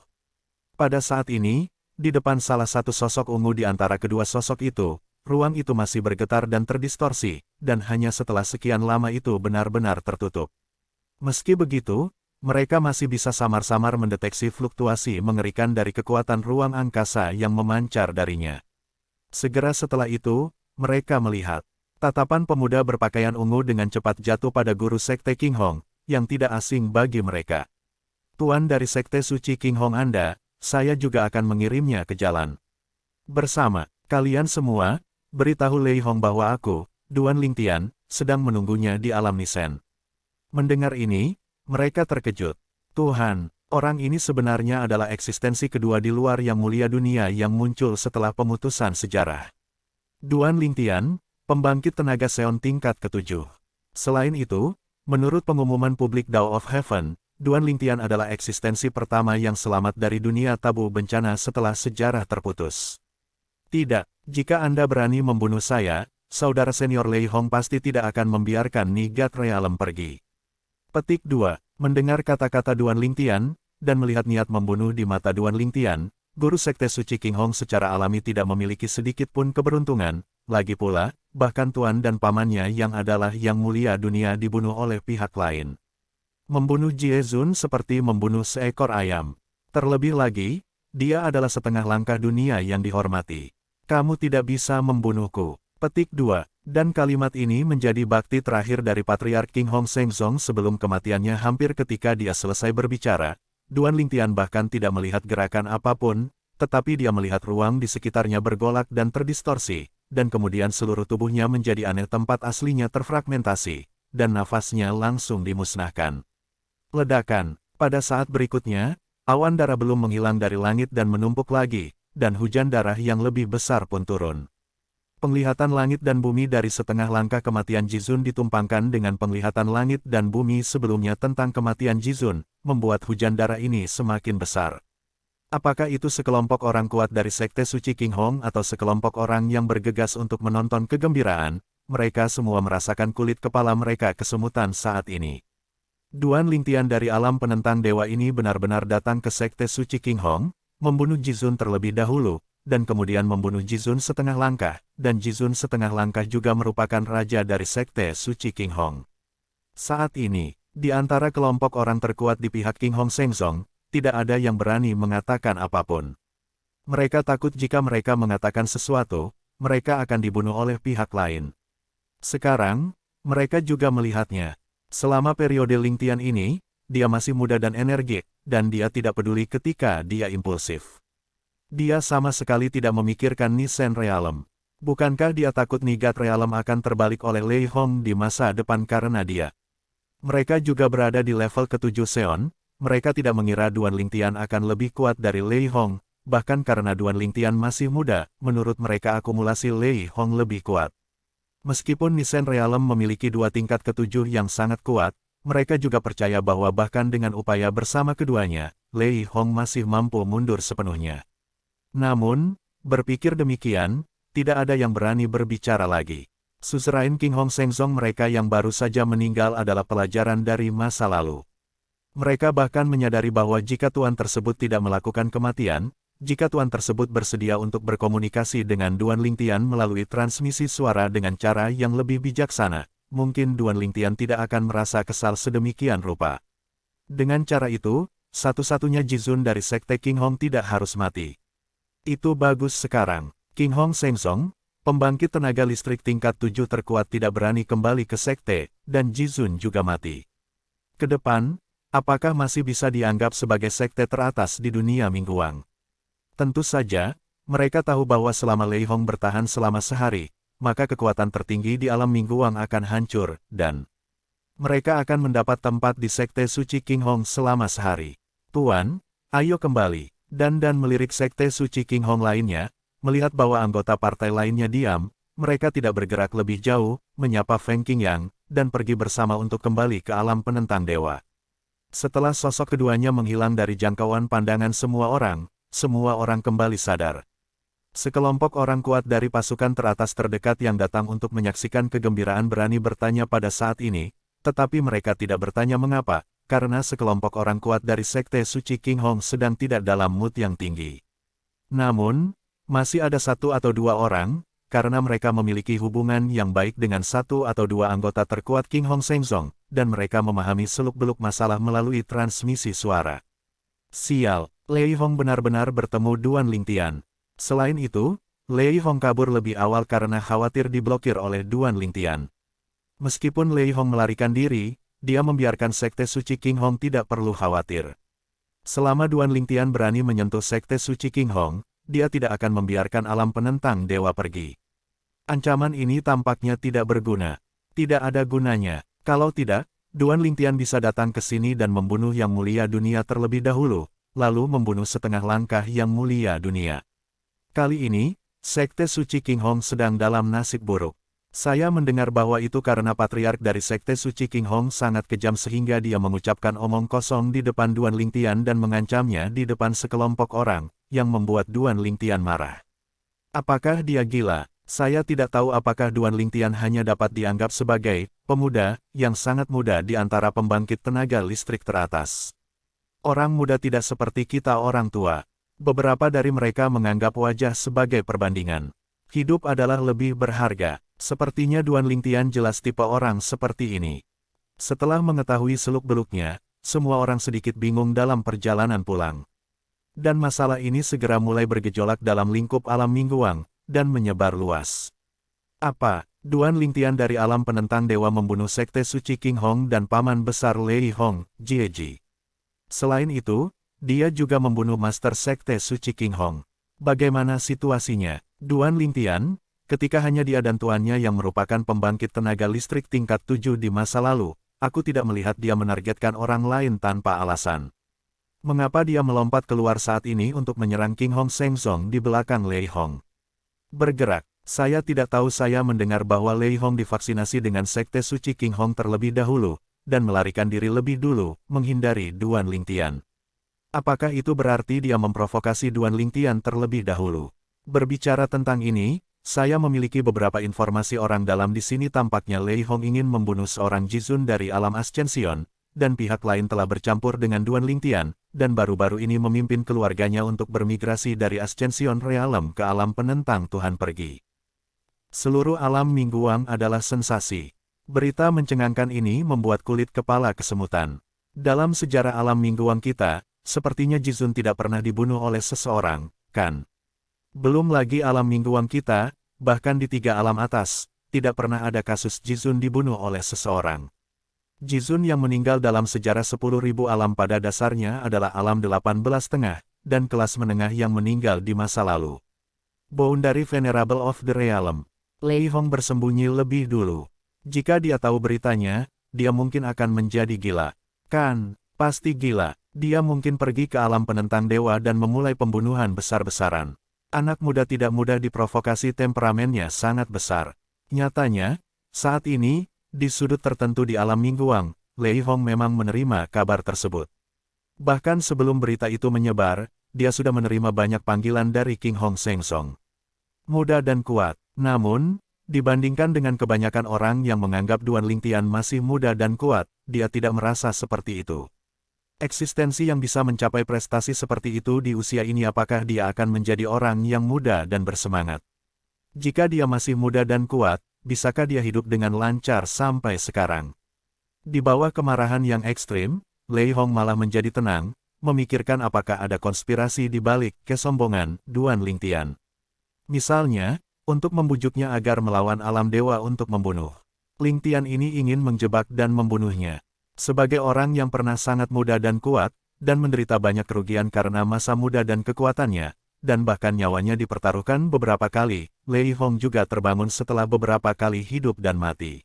Pada saat ini, di depan salah satu sosok ungu di antara kedua sosok itu, ruang itu masih bergetar dan terdistorsi, dan hanya setelah sekian lama itu benar-benar tertutup. Meski begitu, mereka masih bisa samar-samar mendeteksi fluktuasi mengerikan dari kekuatan ruang angkasa yang memancar darinya. Segera setelah itu, mereka melihat tatapan pemuda berpakaian ungu dengan cepat jatuh pada guru Sekte King Hong, yang tidak asing bagi mereka. Tuan dari Sekte Suci King Hong Anda, saya juga akan mengirimnya ke jalan. Bersama kalian semua, beritahu Lei Hong bahwa aku, Duan Lingtian, sedang menunggunya di alam Nisen. Mendengar ini, mereka terkejut. Tuhan, orang ini sebenarnya adalah eksistensi kedua di luar yang mulia dunia yang muncul setelah pemutusan sejarah. Duan Lingtian, pembangkit tenaga Seon tingkat ke-7. Selain itu, menurut pengumuman publik Dao of Heaven, Duan Lingtian adalah eksistensi pertama yang selamat dari dunia tabu bencana setelah sejarah terputus. Tidak, jika Anda berani membunuh saya, saudara senior Lei Hong pasti tidak akan membiarkan Nigat Realem pergi. Petik 2. Mendengar kata-kata Duan Lingtian, dan melihat niat membunuh di mata Duan Lingtian, guru Sekte Suci King Hong secara alami tidak memiliki sedikit pun keberuntungan. Lagi pula, bahkan tuan dan pamannya yang adalah yang mulia dunia dibunuh oleh pihak lain. Membunuh Jie Zun seperti membunuh seekor ayam. Terlebih lagi, dia adalah setengah langkah dunia yang dihormati. Kamu tidak bisa membunuhku. Petik 2. Dan kalimat ini menjadi bakti terakhir dari Patriark King Hong Seng Song sebelum kematiannya. Hampir ketika dia selesai berbicara, Duan Lingtian bahkan tidak melihat gerakan apapun, tetapi dia melihat ruang di sekitarnya bergolak dan terdistorsi, dan kemudian seluruh tubuhnya menjadi aneh, tempat aslinya terfragmentasi, dan nafasnya langsung dimusnahkan. Ledakan. Pada saat berikutnya, awan darah belum menghilang dari langit dan menumpuk lagi, dan hujan darah yang lebih besar pun turun. Penglihatan langit dan bumi dari setengah langkah kematian Jizun ditumpangkan dengan penglihatan langit dan bumi sebelumnya tentang kematian Jizun, membuat hujan darah ini semakin besar. Apakah itu sekelompok orang kuat dari Sekte Suci King Hong atau sekelompok orang yang bergegas untuk menonton kegembiraan? Mereka semua merasakan kulit kepala mereka kesemutan saat ini. Duan Lingtian dari alam penentang dewa ini benar-benar datang ke Sekte Suci King Hong, membunuh Jizun terlebih dahulu, dan kemudian membunuh Jizun setengah langkah, dan Jizun setengah langkah juga merupakan raja dari Sekte Suci King Hong. Saat ini, di antara kelompok orang terkuat di pihak King Hong Seng Song, tidak ada yang berani mengatakan apapun. Mereka takut jika mereka mengatakan sesuatu, mereka akan dibunuh oleh pihak lain. Sekarang, mereka juga melihatnya. Selama periode Lingtian ini, dia masih muda dan energik, dan dia tidak peduli ketika dia impulsif. Dia sama sekali tidak memikirkan Nisen Realem. Bukankah dia takut Nigat Realm akan terbalik oleh Lei Hong di masa depan karena dia? Mereka juga berada di level ke-7 Seon, mereka tidak mengira Duan Lingtian akan lebih kuat dari Lei Hong, bahkan karena Duan Lingtian masih muda, menurut mereka akumulasi Lei Hong lebih kuat. Meskipun Nisen Realm memiliki dua tingkat ke-7 yang sangat kuat, mereka juga percaya bahwa bahkan dengan upaya bersama keduanya, Lei Hong masih mampu mundur sepenuhnya. Namun, berpikir demikian, tidak ada yang berani berbicara lagi. Suzerain King Hong Sengzong mereka yang baru saja meninggal adalah pelajaran dari masa lalu. Mereka bahkan menyadari bahwa jika tuan tersebut tidak melakukan kematian, jika tuan tersebut bersedia untuk berkomunikasi dengan Duan Lingtian melalui transmisi suara dengan cara yang lebih bijaksana, mungkin Duan Lingtian tidak akan merasa kesal sedemikian rupa. Dengan cara itu, satu-satunya Jizun dari Sekte King Hong tidak harus mati. Itu bagus sekarang. King Hong Sengzong, pembangkit tenaga listrik tingkat 7 terkuat tidak berani kembali ke sekte, dan Jizun juga mati. Kedepan, apakah masih bisa dianggap sebagai sekte teratas di dunia Mingguang? Tentu saja, mereka tahu bahwa selama Lei Hong bertahan selama sehari, maka kekuatan tertinggi di alam Mingguang akan hancur, dan mereka akan mendapat tempat di sekte suci King Hong selama sehari. Tuan, ayo kembali. Dan melirik sekte suci King Hong lainnya, melihat bahwa anggota partai lainnya diam, mereka tidak bergerak lebih jauh, menyapa Feng Qingyang, dan pergi bersama untuk kembali ke alam penentang dewa. Setelah sosok keduanya menghilang dari jangkauan pandangan semua orang kembali sadar. Sekelompok orang kuat dari pasukan teratas terdekat yang datang untuk menyaksikan kegembiraan berani bertanya pada saat ini, tetapi mereka tidak bertanya mengapa, karena sekelompok orang kuat dari Sekte Suci King Hong sedang tidak dalam mood yang tinggi. Namun, masih ada satu atau dua orang, karena mereka memiliki hubungan yang baik dengan satu atau dua anggota terkuat King Hong Sengzong, dan mereka memahami seluk-beluk masalah melalui transmisi suara. Sial, Lei Hong benar-benar bertemu Duan Lingtian. Selain itu, Lei Hong kabur lebih awal karena khawatir diblokir oleh Duan Lingtian. Meskipun Lei Hong melarikan diri, dia membiarkan Sekte Suci King Hong tidak perlu khawatir. Selama Duan Lingtian berani menyentuh Sekte Suci King Hong, dia tidak akan membiarkan alam penentang dewa pergi. Ancaman ini tampaknya tidak berguna. Tidak ada gunanya. Kalau tidak, Duan Lingtian bisa datang ke sini dan membunuh Yang Mulia Dunia terlebih dahulu, lalu membunuh setengah langkah Yang Mulia Dunia. Kali ini, Sekte Suci King Hong sedang dalam nasib buruk. Saya mendengar bahwa itu karena patriark dari Sekte Suci King Hong sangat kejam sehingga dia mengucapkan omong kosong di depan Duan Lingtian dan mengancamnya di depan sekelompok orang, yang membuat Duan Lingtian marah. Apakah dia gila? Saya tidak tahu apakah Duan Lingtian hanya dapat dianggap sebagai pemuda yang sangat muda di antara pembangkit tenaga listrik teratas. Orang muda tidak seperti kita orang tua. Beberapa dari mereka menganggap wajah sebagai perbandingan. Hidup adalah lebih berharga. Sepertinya Duan Lingtian jelas tipe orang seperti ini. Setelah mengetahui seluk-beluknya, semua orang sedikit bingung dalam perjalanan pulang. Dan masalah ini segera mulai bergejolak dalam lingkup alam Mingguang, dan menyebar luas. Apa? Duan Lingtian dari alam penentang dewa membunuh Sekte Suci King Hong dan paman besar Lei Hong, Jieji. Selain itu, dia juga membunuh Master Sekte Suci King Hong. Bagaimana situasinya? Duan Lingtian, ketika hanya dia dan tuannya yang merupakan pembangkit tenaga listrik tingkat 7 di masa lalu, aku tidak melihat dia menargetkan orang lain tanpa alasan. Mengapa dia melompat keluar saat ini untuk menyerang King Hong Sengzong di belakang Lei Hong? Bergerak, saya tidak tahu. Saya mendengar bahwa Lei Hong divaksinasi dengan Sekte Suci King Hong terlebih dahulu, dan melarikan diri lebih dulu, menghindari Duan Lingtian. Apakah itu berarti dia memprovokasi Duan Lingtian terlebih dahulu? Berbicara tentang ini, saya memiliki beberapa informasi orang dalam di sini. Tampaknya Lei Hong ingin membunuh seorang Jizun dari alam Ascension, dan pihak lain telah bercampur dengan Duan Lingtian, dan baru-baru ini memimpin keluarganya untuk bermigrasi dari Ascension Realm ke alam penentang Tuhan pergi. Seluruh alam Mingguang adalah sensasi. Berita mencengangkan ini membuat kulit kepala kesemutan. Dalam sejarah alam Mingguang kita, sepertinya Jizun tidak pernah dibunuh oleh seseorang, kan? Belum lagi alam Mingguang kita, bahkan di 3 alam atas, tidak pernah ada kasus Jizun dibunuh oleh seseorang. Jizun yang meninggal dalam sejarah 10.000 alam pada dasarnya adalah alam 18 tengah, dan kelas menengah yang meninggal di masa lalu. Boundary Venerable of the Realm. Lei Hong bersembunyi lebih dulu. Jika dia tahu beritanya, dia mungkin akan menjadi gila. Kan, pasti gila. Dia mungkin pergi ke alam penentang dewa dan memulai pembunuhan besar-besaran. Anak muda tidak mudah diprovokasi, temperamennya sangat besar. Nyatanya, saat ini, di sudut tertentu di alam Mingguang, Lei Hong memang menerima kabar tersebut. Bahkan sebelum berita itu menyebar, dia sudah menerima banyak panggilan dari King Hong Sengsong. Muda dan kuat, namun, dibandingkan dengan kebanyakan orang yang menganggap Duan Lingtian masih muda dan kuat, dia tidak merasa seperti itu. Eksistensi yang bisa mencapai prestasi seperti itu di usia ini, apakah dia akan menjadi orang yang muda dan bersemangat? Jika dia masih muda dan kuat, bisakah dia hidup dengan lancar sampai sekarang? Di bawah kemarahan yang ekstrim, Lei Hong malah menjadi tenang, memikirkan apakah ada konspirasi di balik kesombongan Duan Lingtian. Misalnya, untuk membujuknya agar melawan alam dewa untuk membunuh. Lingtian ini ingin menjebak dan membunuhnya. Sebagai orang yang pernah sangat muda dan kuat, dan menderita banyak kerugian karena masa muda dan kekuatannya, dan bahkan nyawanya dipertaruhkan beberapa kali, Lei Hong juga terbangun setelah beberapa kali hidup dan mati.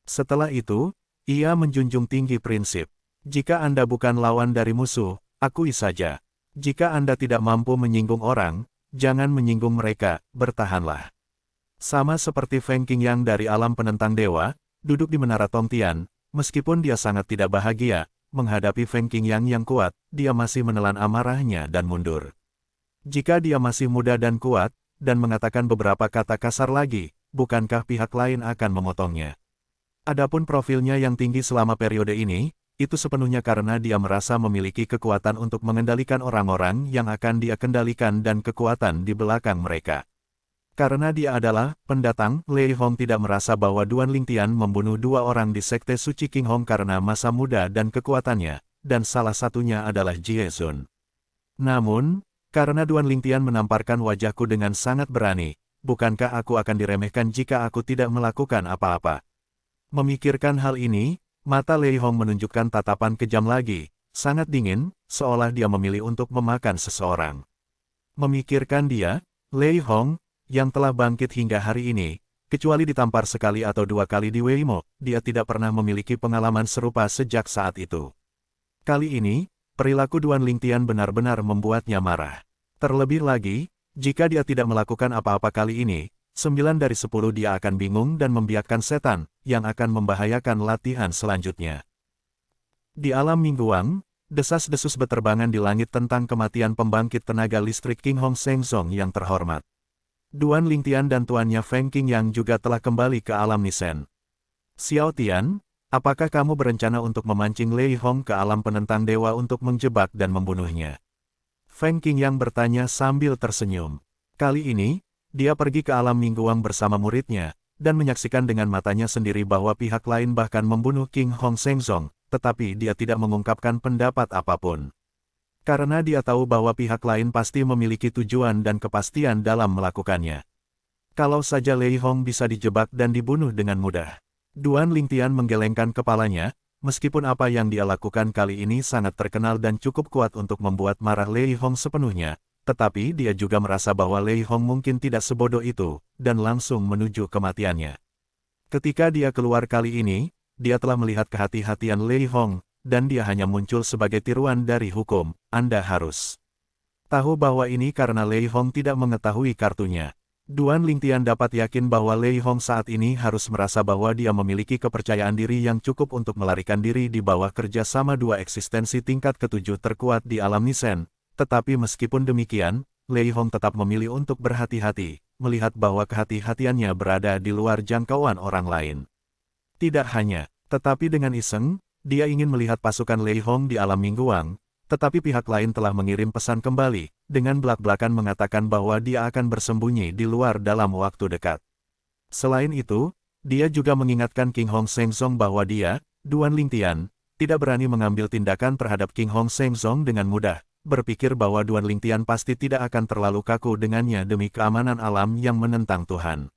Setelah itu, ia menjunjung tinggi prinsip. Jika Anda bukan lawan dari musuh, akui saja. Jika Anda tidak mampu menyinggung orang, jangan menyinggung mereka, bertahanlah. Sama seperti Feng Qingyang dari alam penentang dewa, duduk di menara Tongtian, meskipun dia sangat tidak bahagia, menghadapi Feng Qingyang yang kuat, dia masih menelan amarahnya dan mundur. Jika dia masih muda dan kuat, dan mengatakan beberapa kata kasar lagi, bukankah pihak lain akan memotongnya? Adapun profilnya yang tinggi selama periode ini, itu sepenuhnya karena dia merasa memiliki kekuatan untuk mengendalikan orang-orang yang akan dia kendalikan dan kekuatan di belakang mereka. Karena dia adalah pendatang, Lei Hong tidak merasa bahwa Duan Lingtian membunuh dua orang di Sekte Suci King Hong karena masa muda dan kekuatannya, dan salah satunya adalah Jie Zun. Namun, karena Duan Lingtian menamparkan wajahku dengan sangat berani, bukankah aku akan diremehkan jika aku tidak melakukan apa-apa? Memikirkan hal ini, mata Lei Hong menunjukkan tatapan kejam lagi, sangat dingin, seolah dia memilih untuk memakan seseorang. Memikirkan dia, Lei Hong, yang telah bangkit hingga hari ini, kecuali ditampar sekali atau dua kali di Weimo, dia tidak pernah memiliki pengalaman serupa sejak saat itu. Kali ini, perilaku Duan Lingtian benar-benar membuatnya marah. Terlebih lagi, jika dia tidak melakukan apa-apa kali ini, 9 dari 10 dia akan bingung dan membiarkan setan, yang akan membahayakan latihan selanjutnya. Di alam Mingguang, desas-desus beterbangan di langit tentang kematian pembangkit tenaga listrik King Hong Sengsong yang terhormat. Duan Lingtian dan tuannya Feng Qingyang juga telah kembali ke alam Nisen. Xiao Tian, apakah kamu berencana untuk memancing Lei Hong ke alam penentang dewa untuk menjebak dan membunuhnya? Feng Qingyang bertanya sambil tersenyum. Kali ini, dia pergi ke alam Mingguang bersama muridnya, dan menyaksikan dengan matanya sendiri bahwa pihak lain bahkan membunuh King Hong Sengsong, tetapi dia tidak mengungkapkan pendapat apapun. Karena dia tahu bahwa pihak lain pasti memiliki tujuan dan kepastian dalam melakukannya. Kalau saja Lei Hong bisa dijebak dan dibunuh dengan mudah. Duan Lingtian menggelengkan kepalanya, meskipun apa yang dia lakukan kali ini sangat terkenal dan cukup kuat untuk membuat marah Lei Hong sepenuhnya, tetapi dia juga merasa bahwa Lei Hong mungkin tidak sebodoh itu, dan langsung menuju kematiannya. Ketika dia keluar kali ini, dia telah melihat kehati-hatian Lei Hong, dan dia hanya muncul sebagai tiruan dari hukum, Anda harus tahu bahwa ini karena Lei Hong tidak mengetahui kartunya. Duan Lingtian dapat yakin bahwa Lei Hong saat ini harus merasa bahwa dia memiliki kepercayaan diri yang cukup untuk melarikan diri di bawah kerjasama dua eksistensi tingkat ketujuh terkuat di alam Nisen. Tetapi meskipun demikian, Lei Hong tetap memilih untuk berhati-hati, melihat bahwa kehati-hatiannya berada di luar jangkauan orang lain. Tidak hanya, tetapi dengan iseng, dia ingin melihat pasukan Lei Hong di alam Mingguang, tetapi pihak lain telah mengirim pesan kembali, dengan belak-belakan mengatakan bahwa dia akan bersembunyi di luar dalam waktu dekat. Selain itu, dia juga mengingatkan King Hong Sengsong bahwa dia, Duan Lingtian, tidak berani mengambil tindakan terhadap King Hong Sengsong dengan mudah. Berpikir bahwa Duan Lingtian pasti tidak akan terlalu kaku dengannya demi keamanan alam yang menentang Tuhan.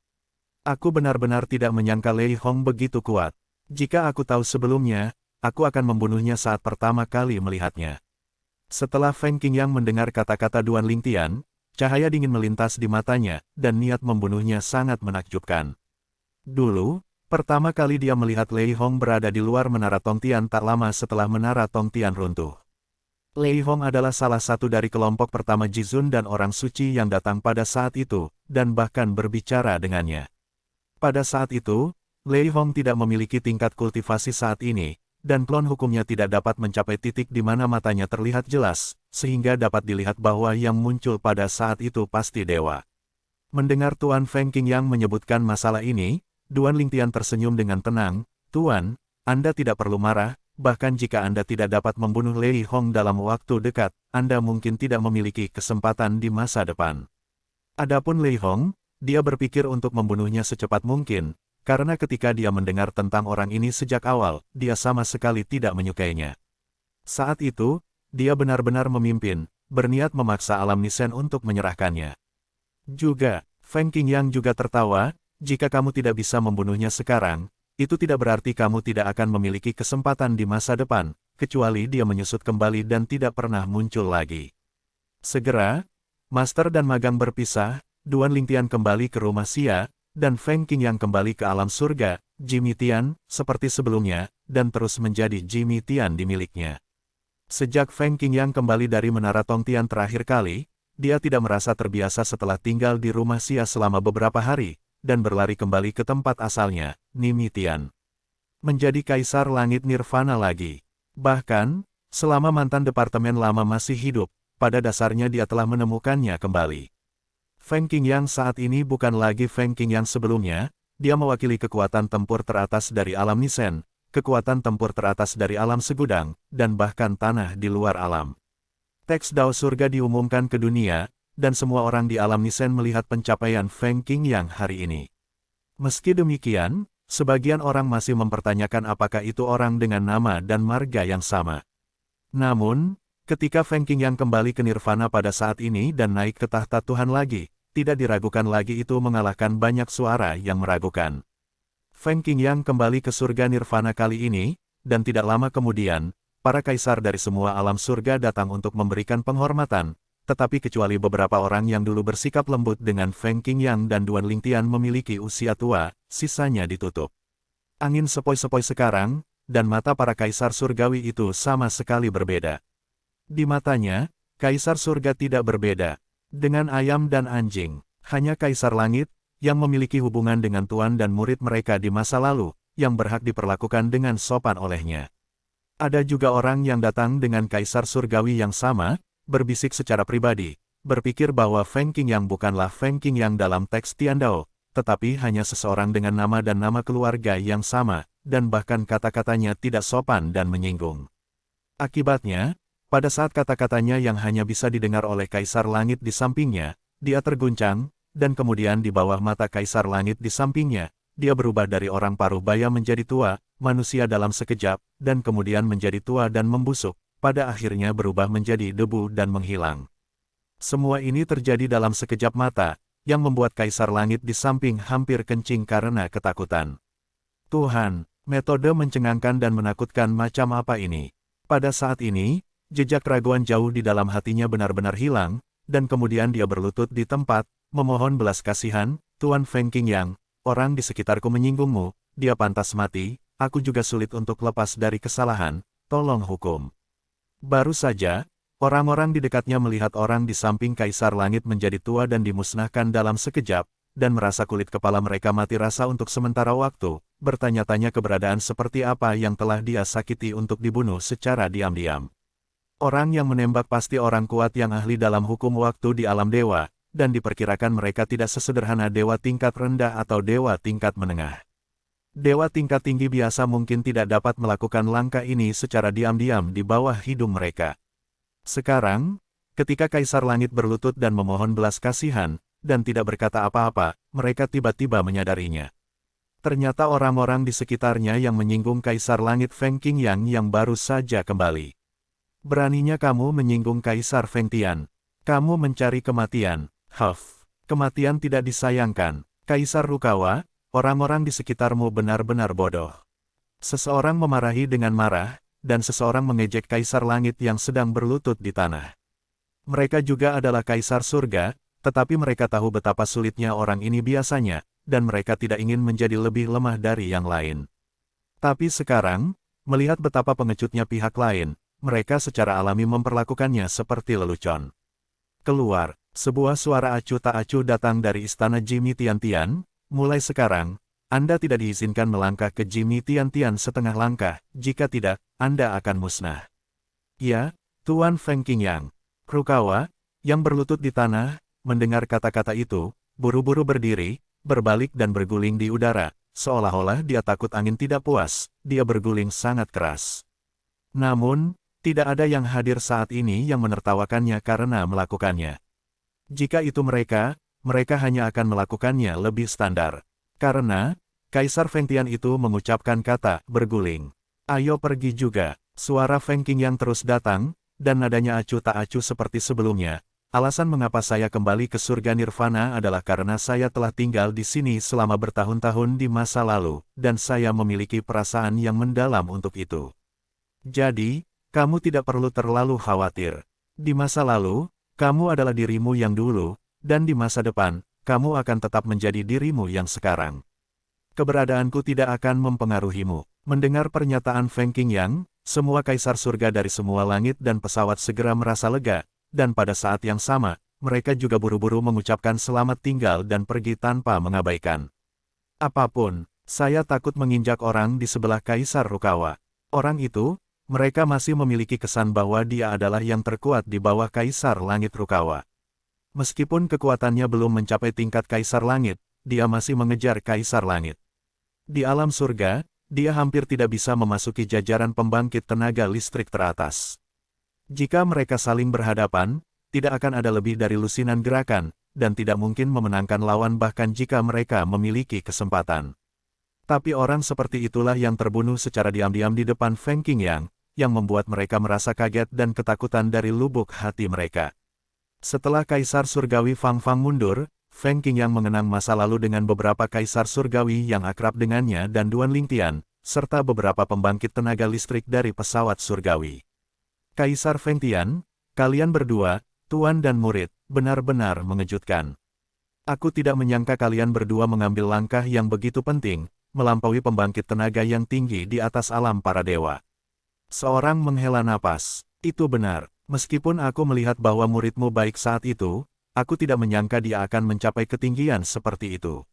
Aku benar-benar tidak menyangka Lei Hong begitu kuat. Jika aku tahu sebelumnya, aku akan membunuhnya saat pertama kali melihatnya. Setelah Feng Qingyang mendengar kata-kata Duan Lingtian, cahaya dingin melintas di matanya, dan niat membunuhnya sangat menakjubkan. Dulu, pertama kali dia melihat Lei Hong berada di luar Menara Tongtian tak lama setelah Menara Tongtian runtuh. Lei Hong adalah salah satu dari kelompok pertama Jizun dan orang suci yang datang pada saat itu, dan bahkan berbicara dengannya. Pada saat itu, Lei Hong tidak memiliki tingkat kultivasi saat ini, dan klon hukumnya tidak dapat mencapai titik di mana matanya terlihat jelas, sehingga dapat dilihat bahwa yang muncul pada saat itu pasti dewa. Mendengar Tuan Feng Qingyang menyebutkan masalah ini, Duan Lingtian tersenyum dengan tenang. Tuan, Anda tidak perlu marah, bahkan jika Anda tidak dapat membunuh Lei Hong dalam waktu dekat, Anda mungkin tidak memiliki kesempatan di masa depan. Adapun Lei Hong, dia berpikir untuk membunuhnya secepat mungkin, karena ketika dia mendengar tentang orang ini sejak awal, dia sama sekali tidak menyukainya. Saat itu, dia benar-benar memimpin, berniat memaksa alam Nisen untuk menyerahkannya. Juga, Feng Qingyang juga tertawa, jika kamu tidak bisa membunuhnya sekarang, itu tidak berarti kamu tidak akan memiliki kesempatan di masa depan, kecuali dia menyusut kembali dan tidak pernah muncul lagi. Segera, Master dan Magang berpisah, Duan Lingtian kembali ke rumah Xia, dan Feng Qingyang kembali ke alam surga, Jimmy Tian, seperti sebelumnya, dan terus menjadi Jimmy Tian di miliknya. Sejak Feng Qingyang kembali dari Menara Tongtian terakhir kali, dia tidak merasa terbiasa setelah tinggal di rumah Xia selama beberapa hari, dan berlari kembali ke tempat asalnya, Nimi Tian. Menjadi Kaisar Langit Nirvana lagi. Bahkan, selama mantan Departemen Lama masih hidup, pada dasarnya dia telah menemukannya kembali. Feng Qingyang saat ini bukan lagi Feng Qingyang sebelumnya, dia mewakili kekuatan tempur teratas dari alam Nisen, kekuatan tempur teratas dari alam segudang, dan bahkan tanah di luar alam. Teks Dao Surga diumumkan ke dunia, dan semua orang di alam Nisen melihat pencapaian Feng Qingyang hari ini. Meski demikian, sebagian orang masih mempertanyakan apakah itu orang dengan nama dan marga yang sama. Namun, ketika Feng Qingyang kembali ke Nirvana pada saat ini dan naik ke tahta Tuhan lagi, tidak diragukan lagi itu mengalahkan banyak suara yang meragukan. Feng Qingyang kembali ke surga Nirvana kali ini, dan tidak lama kemudian, para kaisar dari semua alam surga datang untuk memberikan penghormatan, tetapi kecuali beberapa orang yang dulu bersikap lembut dengan Feng Qingyang dan Duan Lingtian memiliki usia tua, sisanya ditutup. Angin sepoi-sepoi sekarang, dan mata para kaisar surgawi itu sama sekali berbeda. Di matanya, kaisar surga tidak berbeda dengan ayam dan anjing. Hanya kaisar langit, yang memiliki hubungan dengan tuan dan murid mereka di masa lalu, yang berhak diperlakukan dengan sopan olehnya. Ada juga orang yang datang dengan kaisar surgawi yang sama, berbisik secara pribadi, berpikir bahwa Feng Qingyang bukanlah Feng Qingyang dalam teks Tiandao, tetapi hanya seseorang dengan nama dan nama keluarga yang sama, dan bahkan kata-katanya tidak sopan dan menyinggung. Akibatnya, pada saat kata-katanya yang hanya bisa didengar oleh Kaisar Langit di sampingnya, dia terguncang, dan kemudian di bawah mata Kaisar Langit di sampingnya, dia berubah dari orang paruh baya menjadi tua, manusia dalam sekejap, dan kemudian menjadi tua dan membusuk, pada akhirnya berubah menjadi debu dan menghilang. Semua ini terjadi dalam sekejap mata, yang membuat Kaisar Langit di samping hampir kencing karena ketakutan. Tuhan, metode mencengangkan dan menakutkan macam apa ini? Pada saat ini, jejak keraguan jauh di dalam hatinya benar-benar hilang, dan kemudian dia berlutut di tempat, memohon belas kasihan, Tuan Feng Qingyang, orang di sekitarku menyinggungmu, dia pantas mati, aku juga sulit untuk lepas dari kesalahan, tolong hukum. Baru saja, orang-orang di dekatnya melihat orang di samping Kaisar Langit menjadi tua dan dimusnahkan dalam sekejap, dan merasa kulit kepala mereka mati rasa untuk sementara waktu, bertanya-tanya keberadaan seperti apa yang telah dia sakiti untuk dibunuh secara diam-diam. Orang yang menembak pasti orang kuat yang ahli dalam hukum waktu di alam dewa, dan diperkirakan mereka tidak sesederhana dewa tingkat rendah atau dewa tingkat menengah. Dewa tingkat tinggi biasa mungkin tidak dapat melakukan langkah ini secara diam-diam di bawah hidung mereka. Sekarang, ketika Kaisar Langit berlutut dan memohon belas kasihan, dan tidak berkata apa-apa, mereka tiba-tiba menyadarinya. Ternyata orang-orang di sekitarnya yang menyinggung Kaisar Langit Feng Qingyang yang baru saja kembali. Beraninya kamu menyinggung Kaisar Feng Tian. Kamu mencari kematian. Huff. Kematian tidak disayangkan. Kaisar Rukawa, orang-orang di sekitarmu benar-benar bodoh. Seseorang memarahi dengan marah, dan seseorang mengejek Kaisar Langit yang sedang berlutut di tanah. Mereka juga adalah Kaisar Surga, tetapi mereka tahu betapa sulitnya orang ini biasanya, dan mereka tidak ingin menjadi lebih lemah dari yang lain. Tapi sekarang, melihat betapa pengecutnya pihak lain, mereka secara alami memperlakukannya seperti lelucon. Keluar, sebuah suara acuh tak acuh datang dari istana Jimmy Tian-Tian. Mulai sekarang, Anda tidak diizinkan melangkah ke Jimmy Tian-Tian setengah langkah, jika tidak, Anda akan musnah. Ya, Tuan Feng Qingyang. Rukawa, yang berlutut di tanah, mendengar kata-kata itu, buru-buru berdiri, berbalik dan berguling di udara, seolah-olah dia takut angin tidak puas, dia berguling sangat keras. Namun, tidak ada yang hadir saat ini yang menertawakannya karena melakukannya. Jika itu mereka hanya akan melakukannya lebih standar. Karena, Kaisar Feng Tian itu mengucapkan kata, berguling. Ayo pergi juga. Suara Feng Qingyang terus datang, dan nadanya acuh tak acuh seperti sebelumnya. Alasan mengapa saya kembali ke surga nirvana adalah karena saya telah tinggal di sini selama bertahun-tahun di masa lalu, dan saya memiliki perasaan yang mendalam untuk itu. Jadi, kamu tidak perlu terlalu khawatir. Di masa lalu, kamu adalah dirimu yang dulu, dan di masa depan, kamu akan tetap menjadi dirimu yang sekarang. Keberadaanku tidak akan mempengaruhimu. Mendengar pernyataan Feng Qingyang, semua kaisar surga dari semua langit dan pesawat segera merasa lega, dan pada saat yang sama, mereka juga buru-buru mengucapkan selamat tinggal dan pergi tanpa mengabaikan. Apapun, saya takut menginjak orang di sebelah Kaisar Rukawa. Orang itu, mereka masih memiliki kesan bahwa dia adalah yang terkuat di bawah Kaisar Langit Rukawa. Meskipun kekuatannya belum mencapai tingkat Kaisar Langit, dia masih mengejar Kaisar Langit. Di alam surga, dia hampir tidak bisa memasuki jajaran pembangkit tenaga listrik teratas. Jika mereka saling berhadapan, tidak akan ada lebih dari lusinan gerakan, dan tidak mungkin memenangkan lawan bahkan jika mereka memiliki kesempatan. Tapi orang seperti itulah yang terbunuh secara diam-diam di depan Feng Qingyang, yang membuat mereka merasa kaget dan ketakutan dari lubuk hati mereka. Setelah Kaisar Surgawi Fang Fang mundur, Feng Qingyang mengenang masa lalu dengan beberapa Kaisar Surgawi yang akrab dengannya dan Duan Lingtian, serta beberapa pembangkit tenaga listrik dari pesawat surgawi. Kaisar Feng Tian, kalian berdua, tuan dan murid, benar-benar mengejutkan. Aku tidak menyangka kalian berdua mengambil langkah yang begitu penting, melampaui pembangkit tenaga yang tinggi di atas alam para dewa. Seorang menghela napas. Itu benar. Meskipun aku melihat bahwa muridmu baik saat itu, aku tidak menyangka dia akan mencapai ketinggian seperti itu.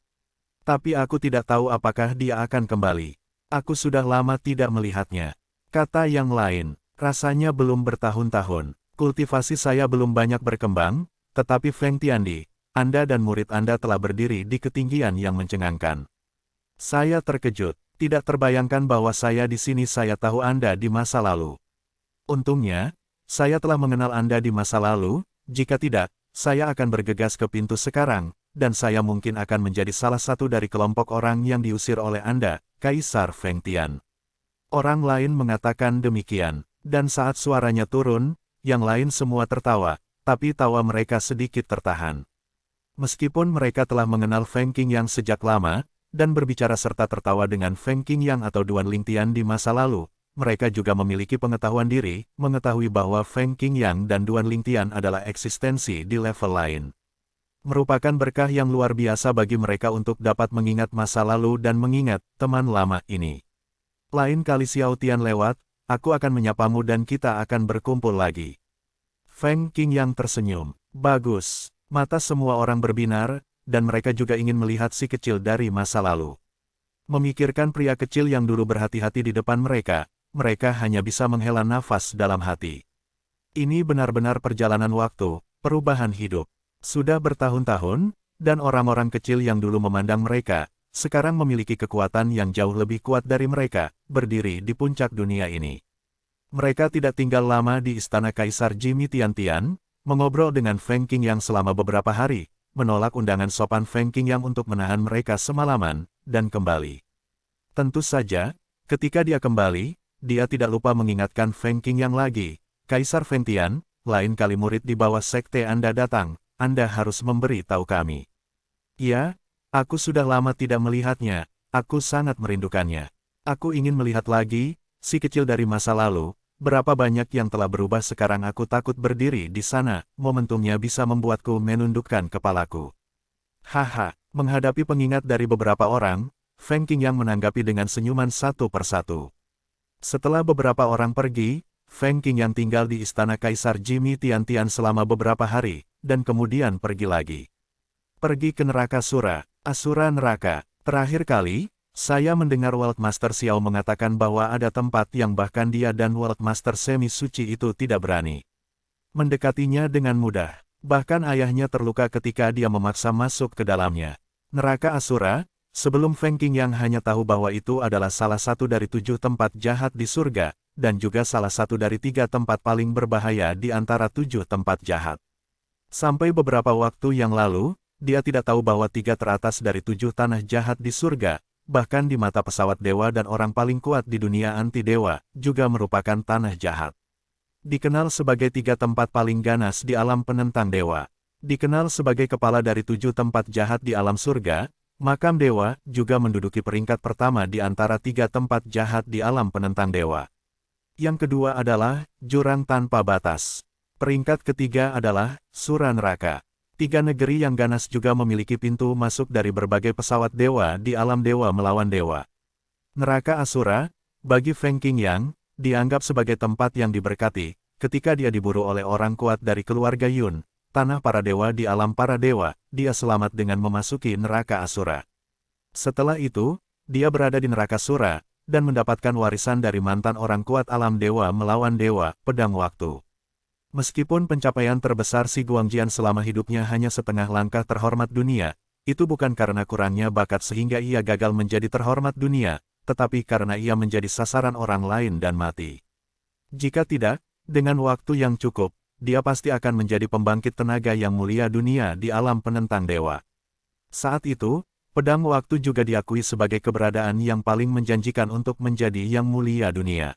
Tapi aku tidak tahu apakah dia akan kembali. Aku sudah lama tidak melihatnya. Kata yang lain, rasanya belum bertahun-tahun. Kultivasi saya belum banyak berkembang, tetapi Feng Tiandi, Anda dan murid Anda telah berdiri di ketinggian yang mencengangkan. Saya terkejut. Tidak terbayangkan bahwa saya di sini. Saya tahu Anda di masa lalu. Untungnya, saya telah mengenal Anda di masa lalu. Jika tidak, saya akan bergegas ke pintu sekarang, dan saya mungkin akan menjadi salah satu dari kelompok orang yang diusir oleh Anda, Kaisar Feng Tian. Orang lain mengatakan demikian, dan saat suaranya turun, yang lain semua tertawa, tapi tawa mereka sedikit tertahan. Meskipun mereka telah mengenal Feng Qingyang sejak lama, dan berbicara serta tertawa dengan Feng Qingyang atau Duan Lingtian di masa lalu, mereka juga memiliki pengetahuan diri, mengetahui bahwa Feng Qingyang dan Duan Lingtian adalah eksistensi di level lain. Merupakan berkah yang luar biasa bagi mereka untuk dapat mengingat masa lalu dan mengingat teman lama ini. Lain kali Xiao Tian lewat, aku akan menyapamu dan kita akan berkumpul lagi. Feng Qingyang tersenyum. Bagus. Mata semua orang berbinar, dan mereka juga ingin melihat si kecil dari masa lalu. Memikirkan pria kecil yang dulu berhati-hati di depan mereka, mereka hanya bisa menghela nafas dalam hati. Ini benar-benar perjalanan waktu, perubahan hidup. Sudah bertahun-tahun, dan orang-orang kecil yang dulu memandang mereka, sekarang memiliki kekuatan yang jauh lebih kuat dari mereka, berdiri di puncak dunia ini. Mereka tidak tinggal lama di istana Kaisar Jimmy Tian-Tian, mengobrol dengan Feng Qingyang selama beberapa hari, menolak undangan sopan Feng Qingyang untuk menahan mereka semalaman, dan kembali. Tentu saja, ketika dia kembali, dia tidak lupa mengingatkan Feng Qingyang lagi, Kaisar Feng Tian, lain kali murid di bawah sekte Anda datang, Anda harus memberi tahu kami. Ya, aku sudah lama tidak melihatnya, aku sangat merindukannya. Aku ingin melihat lagi, si kecil dari masa lalu, Berapa banyak yang telah berubah sekarang aku takut berdiri di sana, momentumnya bisa membuatku menundukkan kepalaku. Haha, menghadapi pengingat dari beberapa orang, Feng Qingyang menanggapi dengan senyuman satu persatu. Setelah beberapa orang pergi, Feng Qingyang tinggal di istana Kaisar Jimmy Tiantian selama beberapa hari, dan kemudian pergi lagi. Pergi ke neraka Sura, Asura Neraka. Terakhir kali, saya mendengar World Master Xiao mengatakan bahwa ada tempat yang bahkan dia dan World Master Semi Suci itu tidak berani mendekatinya dengan mudah. Bahkan ayahnya terluka ketika dia memaksa masuk ke dalamnya. Neraka Asura, sebelum Feng Qingyang hanya tahu bahwa itu adalah salah satu dari 7 tempat jahat di surga, dan juga salah satu dari 3 tempat paling berbahaya di antara 7 tempat jahat. Sampai beberapa waktu yang lalu, dia tidak tahu bahwa 3 teratas dari 7 tanah jahat di surga, bahkan di mata pesawat dewa dan orang paling kuat di dunia anti-dewa, juga merupakan tanah jahat. Dikenal sebagai 3 tempat paling ganas di alam penentang dewa. Dikenal sebagai kepala dari 7 tempat jahat di alam surga, makam dewa juga menduduki peringkat pertama di antara 3 tempat jahat di alam penentang dewa. Yang kedua adalah jurang tanpa batas. Peringkat ketiga adalah Sura Neraka. 3 negeri yang ganas juga memiliki pintu masuk dari berbagai pesawat dewa di alam dewa melawan dewa. Neraka Asura, bagi Feng Qingyang, dianggap sebagai tempat yang diberkati, ketika dia diburu oleh orang kuat dari keluarga Yun, tanah para dewa di alam para dewa, dia selamat dengan memasuki neraka Asura. Setelah itu, dia berada di neraka Sura, dan mendapatkan warisan dari mantan orang kuat alam dewa melawan dewa, pedang waktu. Meskipun pencapaian terbesar Si Guangjian selama hidupnya hanya setengah langkah terhormat dunia, itu bukan karena kurangnya bakat sehingga ia gagal menjadi terhormat dunia, tetapi karena ia menjadi sasaran orang lain dan mati. Jika tidak, dengan waktu yang cukup, dia pasti akan menjadi pembangkit tenaga yang mulia dunia di alam penentang dewa. Saat itu, pedang waktu juga diakui sebagai keberadaan yang paling menjanjikan untuk menjadi yang mulia dunia.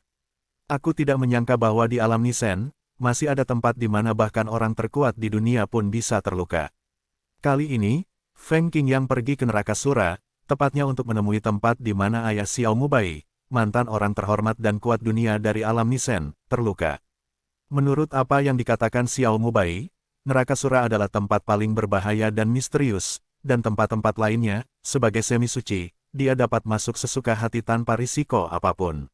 Aku tidak menyangka bahwa di alam Nisen, masih ada tempat di mana bahkan orang terkuat di dunia pun bisa terluka. Kali ini, Feng Qingyang pergi ke neraka Sura, tepatnya untuk menemui tempat di mana ayah Xiao Mubai, mantan orang terhormat dan kuat dunia dari alam Nisen, terluka. Menurut apa yang dikatakan Xiao Mubai, neraka Sura adalah tempat paling berbahaya dan misterius, dan tempat-tempat lainnya, sebagai semi suci, dia dapat masuk sesuka hati tanpa risiko apapun.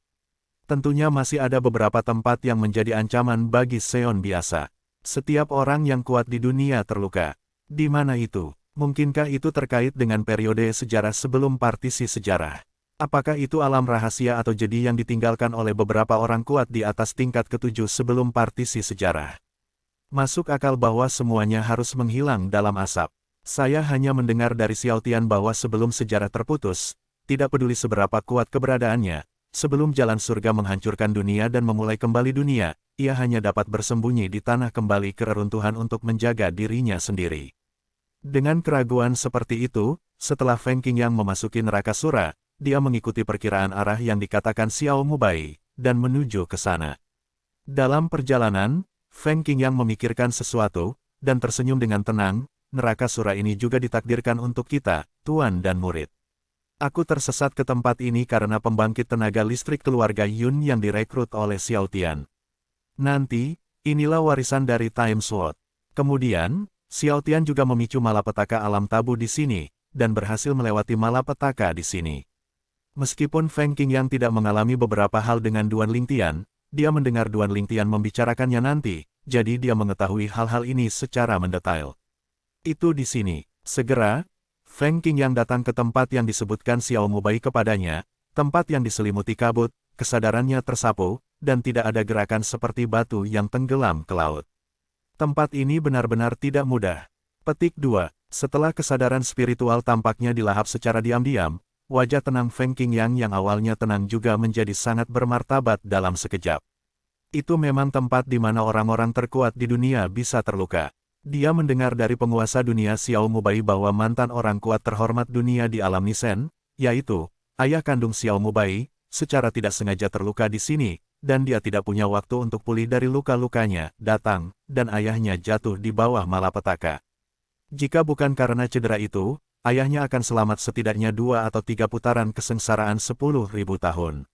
Tentunya masih ada beberapa tempat yang menjadi ancaman bagi Seon biasa. Setiap orang yang kuat di dunia terluka. Di mana itu? Mungkinkah itu terkait dengan periode sejarah sebelum partisi sejarah? Apakah itu alam rahasia atau jadi yang ditinggalkan oleh beberapa orang kuat di atas tingkat ke-7 sebelum partisi sejarah? Masuk akal bahwa semuanya harus menghilang dalam asap. Saya hanya mendengar dari Xiao Tian bahwa sebelum sejarah terputus, tidak peduli seberapa kuat keberadaannya, sebelum jalan surga menghancurkan dunia dan memulai kembali dunia, ia hanya dapat bersembunyi di tanah kembali ke reruntuhan untuk menjaga dirinya sendiri. Dengan keraguan seperti itu, setelah Feng Qingyang memasuki neraka Sura, dia mengikuti perkiraan arah yang dikatakan Xiao Mubai, dan menuju ke sana. Dalam perjalanan, Feng Qingyang memikirkan sesuatu, dan tersenyum dengan tenang, neraka Sura ini juga ditakdirkan untuk kita, tuan dan murid. Aku tersesat ke tempat ini karena pembangkit tenaga listrik keluarga Yun yang direkrut oleh Xiao Tian. Nanti, inilah warisan dari Time Sword. Kemudian, Xiao Tian juga memicu malapetaka alam tabu di sini, dan berhasil melewati malapetaka di sini. Meskipun Feng Qingyang tidak mengalami beberapa hal dengan Duan Lingtian, dia mendengar Duan Lingtian membicarakannya nanti, jadi dia mengetahui hal-hal ini secara mendetail. Itu di sini. Segera, Feng Qingyang datang ke tempat yang disebutkan Xiao Mubai kepadanya, tempat yang diselimuti kabut, kesadarannya tersapu, dan tidak ada gerakan seperti batu yang tenggelam ke laut. Tempat ini benar-benar tidak mudah. Petik 2. Setelah kesadaran spiritual tampaknya dilahap secara diam-diam, wajah tenang Feng Qingyang yang awalnya tenang juga menjadi sangat bermartabat dalam sekejap. Itu memang tempat di mana orang-orang terkuat di dunia bisa terluka. Dia mendengar dari penguasa dunia Xiao Mubai bahwa mantan orang kuat terhormat dunia di alam Nisen, yaitu ayah kandung Xiao Mubai, secara tidak sengaja terluka di sini, dan dia tidak punya waktu untuk pulih dari luka-lukanya, datang, dan ayahnya jatuh di bawah malapetaka. Jika bukan karena cedera itu, ayahnya akan selamat setidaknya 2 atau 3 putaran kesengsaraan 10.000 tahun.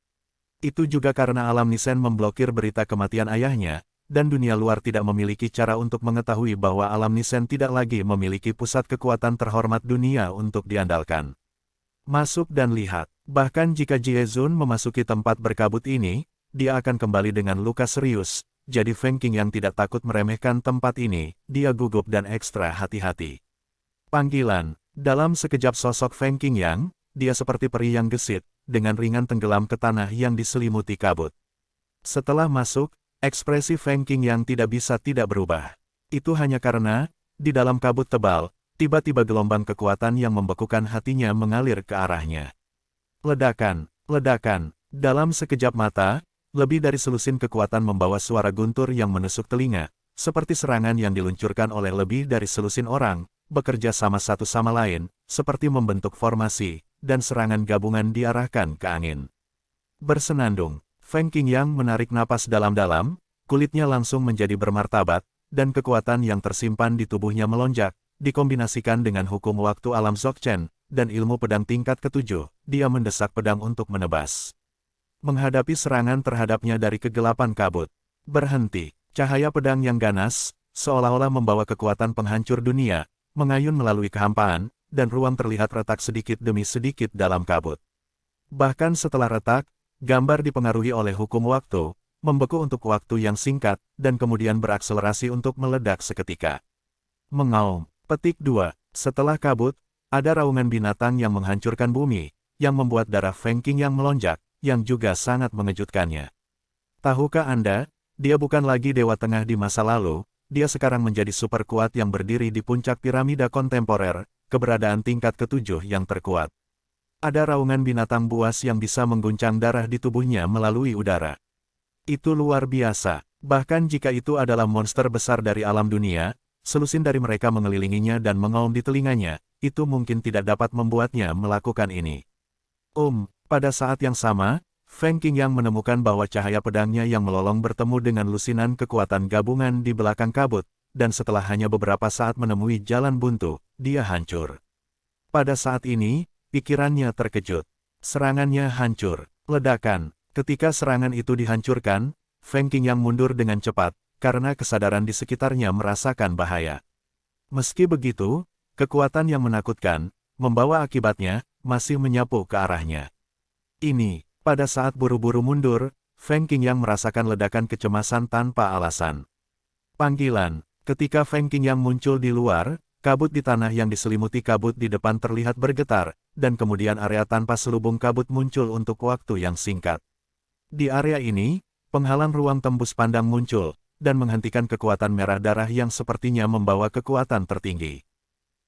Itu juga karena alam Nisen memblokir berita kematian ayahnya, dan dunia luar tidak memiliki cara untuk mengetahui bahwa alam Nisen tidak lagi memiliki pusat kekuatan terhormat dunia untuk diandalkan. Masuk dan lihat. Bahkan jika Jiezun memasuki tempat berkabut ini, dia akan kembali dengan luka serius, jadi Feng Qingyang tidak takut meremehkan tempat ini, dia gugup dan ekstra hati-hati. Panggilan. Dalam sekejap sosok Feng Qingyang, dia seperti peri yang gesit, dengan ringan tenggelam ke tanah yang diselimuti kabut. Setelah masuk, ekspresi Feng Qingyang tidak bisa tidak berubah. Itu hanya karena, di dalam kabut tebal, tiba-tiba gelombang kekuatan yang membekukan hatinya mengalir ke arahnya. Ledakan, ledakan, dalam sekejap mata, lebih dari selusin kekuatan membawa suara guntur yang menusuk telinga, seperti serangan yang diluncurkan oleh lebih dari selusin orang, bekerja sama satu sama lain, seperti membentuk formasi, dan serangan gabungan diarahkan ke angin. Bersenandung, Feng Qingyang menarik napas dalam-dalam, kulitnya langsung menjadi bermartabat, dan kekuatan yang tersimpan di tubuhnya melonjak, dikombinasikan dengan hukum waktu alam Dzogchen, dan ilmu pedang tingkat ketujuh, dia mendesak pedang untuk menebas. Menghadapi serangan terhadapnya dari kegelapan kabut. Berhenti, cahaya pedang yang ganas, seolah-olah membawa kekuatan penghancur dunia, mengayun melalui kehampaan, dan ruang terlihat retak sedikit demi sedikit dalam kabut. Bahkan setelah retak, gambar dipengaruhi oleh hukum waktu, membeku untuk waktu yang singkat, dan kemudian berakselerasi untuk meledak seketika. Mengaum. Petik 2. Setelah kabut, ada raungan binatang yang menghancurkan bumi, yang membuat darah Feng Qingyang melonjak, yang juga sangat mengejutkannya. Tahukah Anda, dia bukan lagi Dewa Tengah di masa lalu, dia sekarang menjadi super kuat yang berdiri di puncak piramida kontemporer, keberadaan tingkat ketujuh yang terkuat. Ada raungan binatang buas yang bisa mengguncang darah di tubuhnya melalui udara. Itu luar biasa, bahkan jika itu adalah monster besar dari alam dunia, selusin dari mereka mengelilinginya dan mengaum di telinganya, itu mungkin tidak dapat membuatnya melakukan ini. Pada saat yang sama, Feng Qingyang menemukan bahwa cahaya pedangnya yang melolong bertemu dengan lusinan kekuatan gabungan di belakang kabut, dan setelah hanya beberapa saat menemui jalan buntu, dia hancur. Pada saat ini, pikirannya terkejut. Serangannya hancur. Ledakan. Ketika serangan itu dihancurkan, Feng Qingyang mundur dengan cepat, karena kesadaran di sekitarnya merasakan bahaya. Meski begitu, kekuatan yang menakutkan, membawa akibatnya, masih menyapu ke arahnya. Pada saat buru-buru mundur, Feng Qingyang merasakan ledakan kecemasan tanpa alasan. Panggilan. Ketika Feng Qingyang muncul di luar, kabut di tanah yang diselimuti kabut di depan terlihat bergetar, dan kemudian area tanpa selubung kabut muncul untuk waktu yang singkat. Di area ini, penghalang ruang tembus pandang muncul, dan menghentikan kekuatan merah darah yang sepertinya membawa kekuatan tertinggi.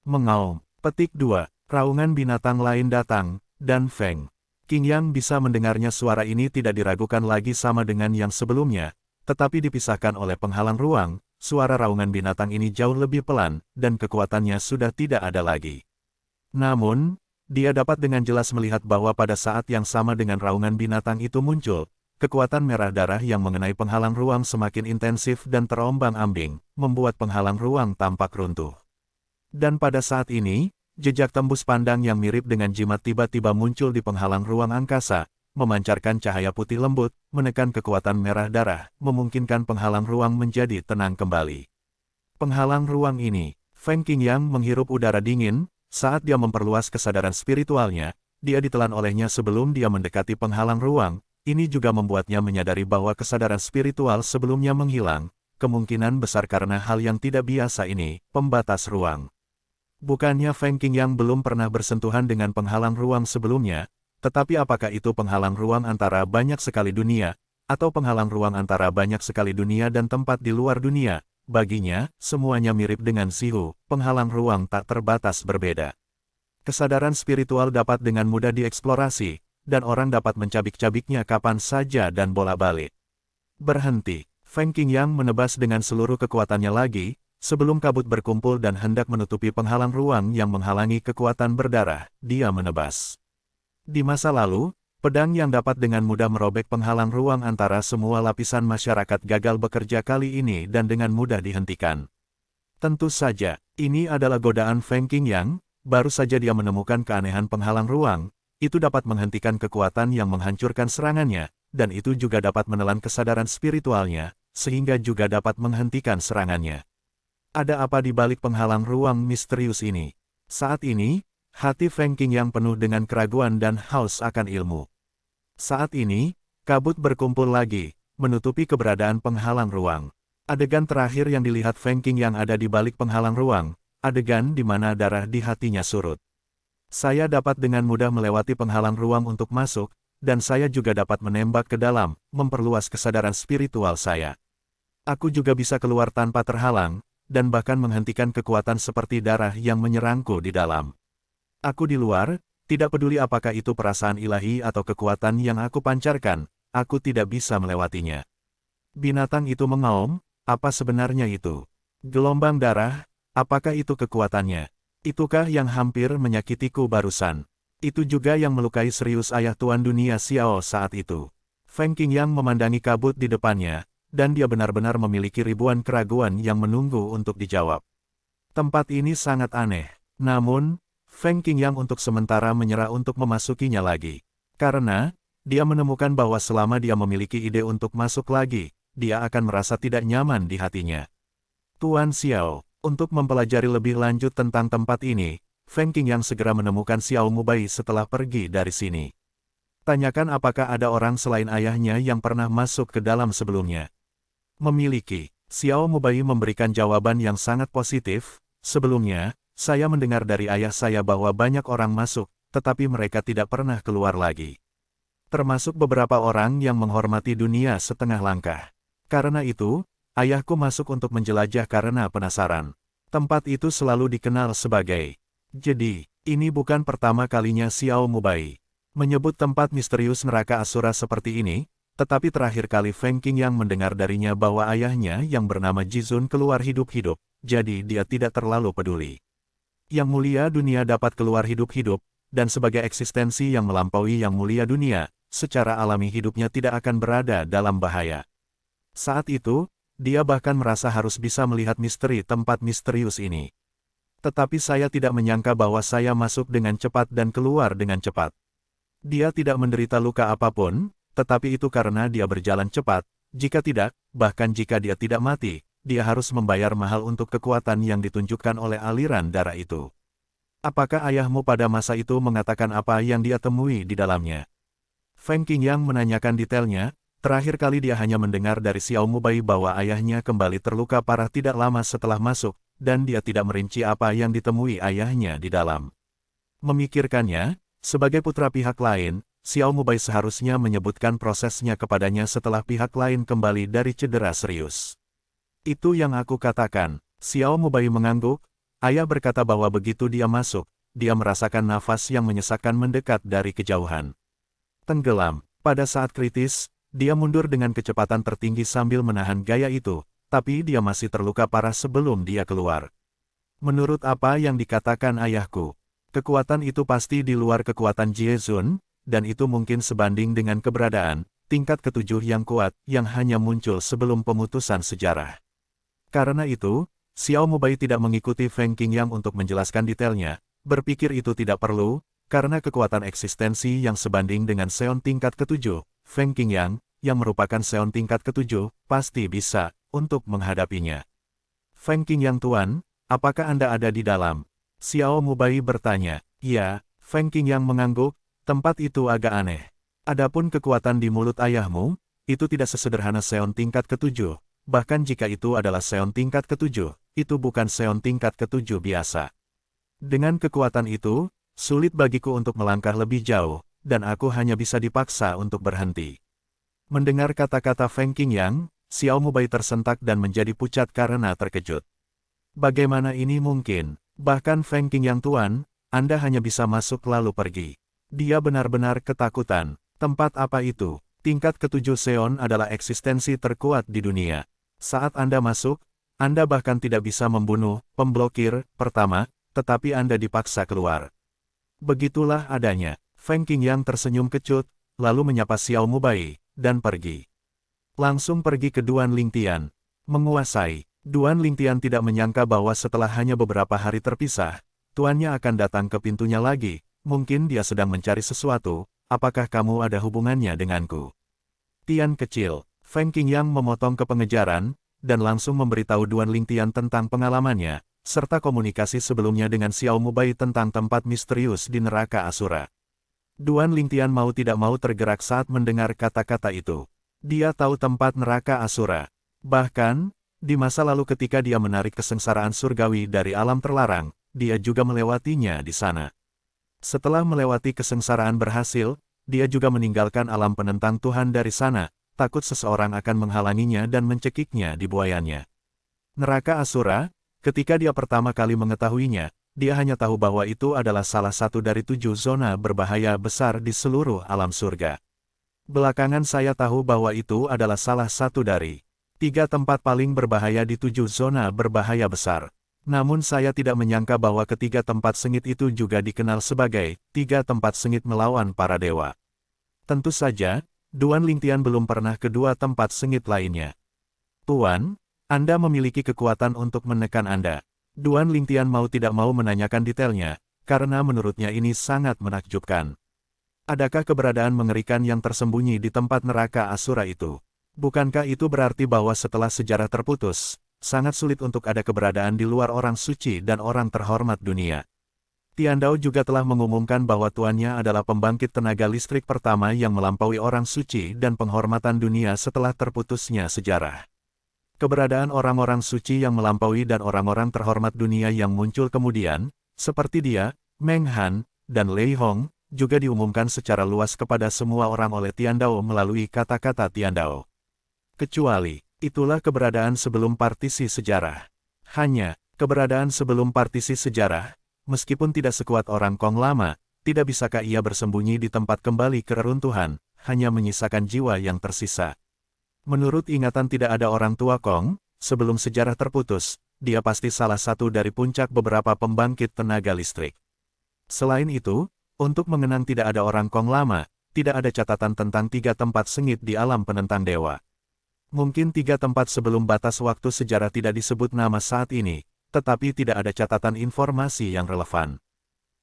Mengaum. Petik 2. Raungan binatang lain datang, dan Feng Qingyang bisa mendengarnya. Suara ini tidak diragukan lagi sama dengan yang sebelumnya, tetapi dipisahkan oleh penghalang ruang, suara raungan binatang ini jauh lebih pelan, dan kekuatannya sudah tidak ada lagi. Namun, dia dapat dengan jelas melihat bahwa pada saat yang sama dengan raungan binatang itu muncul, kekuatan merah darah yang mengenai penghalang ruang semakin intensif dan terombang-ambing, membuat penghalang ruang tampak runtuh. Dan pada saat ini, jejak tembus pandang yang mirip dengan jimat tiba-tiba muncul di penghalang ruang angkasa, memancarkan cahaya putih lembut, menekan kekuatan merah darah, memungkinkan penghalang ruang menjadi tenang kembali. Penghalang ruang ini, Feng Qingyang menghirup udara dingin, saat dia memperluas kesadaran spiritualnya, dia ditelan olehnya sebelum dia mendekati penghalang ruang, ini juga membuatnya menyadari bahwa kesadaran spiritual sebelumnya menghilang, kemungkinan besar karena hal yang tidak biasa ini, pembatas ruang. Bukannya Feng Qingyang belum pernah bersentuhan dengan penghalang ruang sebelumnya, tetapi apakah itu penghalang ruang antara banyak sekali dunia, atau penghalang ruang antara banyak sekali dunia dan tempat di luar dunia? Baginya, semuanya mirip dengan Sihu, penghalang ruang tak terbatas berbeda. Kesadaran spiritual dapat dengan mudah dieksplorasi, dan orang dapat mencabik-cabiknya kapan saja dan bolak-balik. Berhenti, Feng Qingyang menebas dengan seluruh kekuatannya lagi, sebelum kabut berkumpul dan hendak menutupi penghalang ruang yang menghalangi kekuatan berdarah, dia menebas. Di masa lalu, pedang yang dapat dengan mudah merobek penghalang ruang antara semua lapisan masyarakat gagal bekerja kali ini dan dengan mudah dihentikan. Tentu saja, ini adalah godaan Feng Qingyang, baru saja dia menemukan keanehan penghalang ruang, itu dapat menghentikan kekuatan yang menghancurkan serangannya, dan itu juga dapat menelan kesadaran spiritualnya, sehingga juga dapat menghentikan serangannya. Ada apa di balik penghalang ruang misterius ini? Saat ini, hati Feng Qingyang penuh dengan keraguan dan haus akan ilmu. Saat ini, kabut berkumpul lagi, menutupi keberadaan penghalang ruang. Adegan terakhir yang dilihat Feng Qingyang ada di balik penghalang ruang, adegan di mana darah di hatinya surut. Saya dapat dengan mudah melewati penghalang ruang untuk masuk, dan saya juga dapat menembak ke dalam, memperluas kesadaran spiritual saya. Aku juga bisa keluar tanpa terhalang, dan bahkan menghentikan kekuatan seperti darah yang menyerangku di dalam. Aku di luar, tidak peduli apakah itu perasaan ilahi atau kekuatan yang aku pancarkan, aku tidak bisa melewatinya. Binatang itu mengaum, apa sebenarnya itu? Gelombang darah, apakah itu kekuatannya? Itukah yang hampir menyakitiku barusan? Itu juga yang melukai serius ayah tuan dunia Xiao saat itu. Feng Qingyang memandangi kabut di depannya, dan dia benar-benar memiliki ribuan keraguan yang menunggu untuk dijawab. Tempat ini sangat aneh, namun, Feng Qingyang untuk sementara menyerah untuk memasukinya lagi. Karena, dia menemukan bahwa selama dia memiliki ide untuk masuk lagi, dia akan merasa tidak nyaman di hatinya. Tuan Xiao, untuk mempelajari lebih lanjut tentang tempat ini, Feng Qingyang segera menemukan Xiao Mubai setelah pergi dari sini. Tanyakan apakah ada orang selain ayahnya yang pernah masuk ke dalam sebelumnya. Memiliki. Xiao Mubai memberikan jawaban yang sangat positif. Sebelumnya, saya mendengar dari ayah saya bahwa banyak orang masuk, tetapi mereka tidak pernah keluar lagi. Termasuk beberapa orang yang menghormati dunia setengah langkah. Karena itu, ayahku masuk untuk menjelajah karena penasaran. Tempat itu selalu dikenal sebagai. Jadi, ini bukan pertama kalinya Xiao Mubai menyebut tempat misterius neraka Asura seperti ini. Tetapi terakhir kali Feng Qingyang mendengar darinya bahwa ayahnya yang bernama Jizun keluar hidup-hidup, jadi dia tidak terlalu peduli. Yang mulia dunia dapat keluar hidup-hidup, dan sebagai eksistensi yang melampaui yang mulia dunia, secara alami hidupnya tidak akan berada dalam bahaya. Saat itu, dia bahkan merasa harus bisa melihat misteri tempat misterius ini. Tetapi saya tidak menyangka bahwa saya masuk dengan cepat dan keluar dengan cepat. Dia tidak menderita luka apapun, tetapi itu karena dia berjalan cepat. Jika tidak, bahkan jika dia tidak mati, dia harus membayar mahal untuk kekuatan yang ditunjukkan oleh aliran darah itu. Apakah ayahmu pada masa itu mengatakan apa yang dia temui di dalamnya? Feng Qingyang menanyakan detailnya. Terakhir kali dia hanya mendengar dari Xiao Mubai bahwa ayahnya kembali terluka parah tidak lama setelah masuk, dan dia tidak merinci apa yang ditemui ayahnya di dalam. Memikirkannya, sebagai putra pihak lain, Xiao Mubai seharusnya menyebutkan prosesnya kepadanya setelah pihak lain kembali dari cedera serius. Itu yang aku katakan. Xiao Mubai mengangguk. Ayah berkata bahwa begitu dia masuk, dia merasakan nafas yang menyesakkan mendekat dari kejauhan. Tenggelam. Pada saat kritis, dia mundur dengan kecepatan tertinggi sambil menahan gaya itu, tapi dia masih terluka parah sebelum dia keluar. Menurut apa yang dikatakan ayahku, kekuatan itu pasti di luar kekuatan Jizun, dan itu mungkin sebanding dengan keberadaan tingkat ketujuh yang kuat yang hanya muncul sebelum pemutusan sejarah. Karena itu, Xiao Mubai tidak mengikuti Feng Qingyang untuk menjelaskan detailnya, berpikir itu tidak perlu, karena kekuatan eksistensi yang sebanding dengan Seon tingkat ketujuh, Feng Qingyang, yang merupakan Seon tingkat ketujuh, pasti bisa untuk menghadapinya. Feng Qingyang Tuan, apakah Anda ada di dalam? Xiao Mubai bertanya. Ya, Feng Qingyang mengangguk. Tempat itu agak aneh. Adapun kekuatan di mulut ayahmu, itu tidak sesederhana Seon tingkat ketujuh. Bahkan jika itu adalah Seon tingkat ketujuh, itu bukan Seon tingkat ketujuh biasa. Dengan kekuatan itu, sulit bagiku untuk melangkah lebih jauh, dan aku hanya bisa dipaksa untuk berhenti. Mendengar kata-kata Feng Qingyang, Xiao Mubai tersentak dan menjadi pucat karena terkejut. Bagaimana ini mungkin? Bahkan Feng Qingyang Tuan, Anda hanya bisa masuk lalu pergi. Dia benar-benar ketakutan. Tempat apa itu? Tingkat ketujuh Seon adalah eksistensi terkuat di dunia. Saat Anda masuk, Anda bahkan tidak bisa membunuh, pemblokir, pertama, tetapi Anda dipaksa keluar. Begitulah adanya. Feng Qingyang tersenyum kecut, lalu menyapa Xiao Mubai, dan pergi. Langsung pergi ke Duan Lingtian. Menguasai. Duan Lingtian tidak menyangka bahwa setelah hanya beberapa hari terpisah, tuannya akan datang ke pintunya lagi. Mungkin dia sedang mencari sesuatu, apakah kamu ada hubungannya denganku? Tian kecil, Feng Qingyang memotong ke pengejaran, dan langsung memberitahu Duan Lingtian tentang pengalamannya, serta komunikasi sebelumnya dengan Xiao Mubai tentang tempat misterius di neraka Asura. Duan Lingtian mau tidak mau tergerak saat mendengar kata-kata itu. Dia tahu tempat neraka Asura. Bahkan, di masa lalu ketika dia menarik kesengsaraan surgawi dari alam terlarang, dia juga melewatinya di sana. Setelah melewati kesengsaraan berhasil, dia juga meninggalkan alam penentang Tuhan dari sana, takut seseorang akan menghalanginya dan mencekiknya di buayannya. Neraka Asura, ketika dia pertama kali mengetahuinya, dia hanya tahu bahwa itu adalah salah satu dari 7 zona berbahaya besar di seluruh alam surga. Belakangan saya tahu bahwa itu adalah salah satu dari 3 tempat paling berbahaya di 7 zona berbahaya besar. Namun saya tidak menyangka bahwa ketiga tempat sengit itu juga dikenal sebagai 3 tempat sengit melawan para dewa. Tentu saja, Duan Lingtian belum pernah ke 2 tempat sengit lainnya. Tuan, Anda memiliki kekuatan untuk menekan Anda. Duan Lingtian mau tidak mau menanyakan detailnya, karena menurutnya ini sangat menakjubkan. Adakah keberadaan mengerikan yang tersembunyi di tempat neraka Asura itu? Bukankah itu berarti bahwa setelah sejarah terputus, sangat sulit untuk ada keberadaan di luar orang suci dan orang terhormat dunia? Tiandao juga telah mengumumkan bahwa tuannya adalah pembangkit tenaga listrik pertama yang melampaui orang suci dan penghormatan dunia setelah terputusnya sejarah. Keberadaan orang-orang suci yang melampaui dan orang-orang terhormat dunia yang muncul kemudian, seperti dia, Meng Han, dan Lei Hong, juga diumumkan secara luas kepada semua orang oleh Tiandao melalui kata-kata Tiandao. Kecuali, itulah keberadaan sebelum partisi sejarah. Hanya, keberadaan sebelum partisi sejarah, meskipun tidak sekuat orang Kong lama, tidak bisakah ia bersembunyi di tempat kembali ke reruntuhan, hanya menyisakan jiwa yang tersisa. Menurut ingatan tidak ada orang tua Kong, sebelum sejarah terputus, dia pasti salah satu dari puncak beberapa pembangkit tenaga listrik. Selain itu, untuk mengenang tidak ada orang Kong lama, tidak ada catatan tentang 3 tempat sengit di alam penentang dewa. Mungkin 3 tempat sebelum batas waktu sejarah tidak disebut nama saat ini, tetapi tidak ada catatan informasi yang relevan.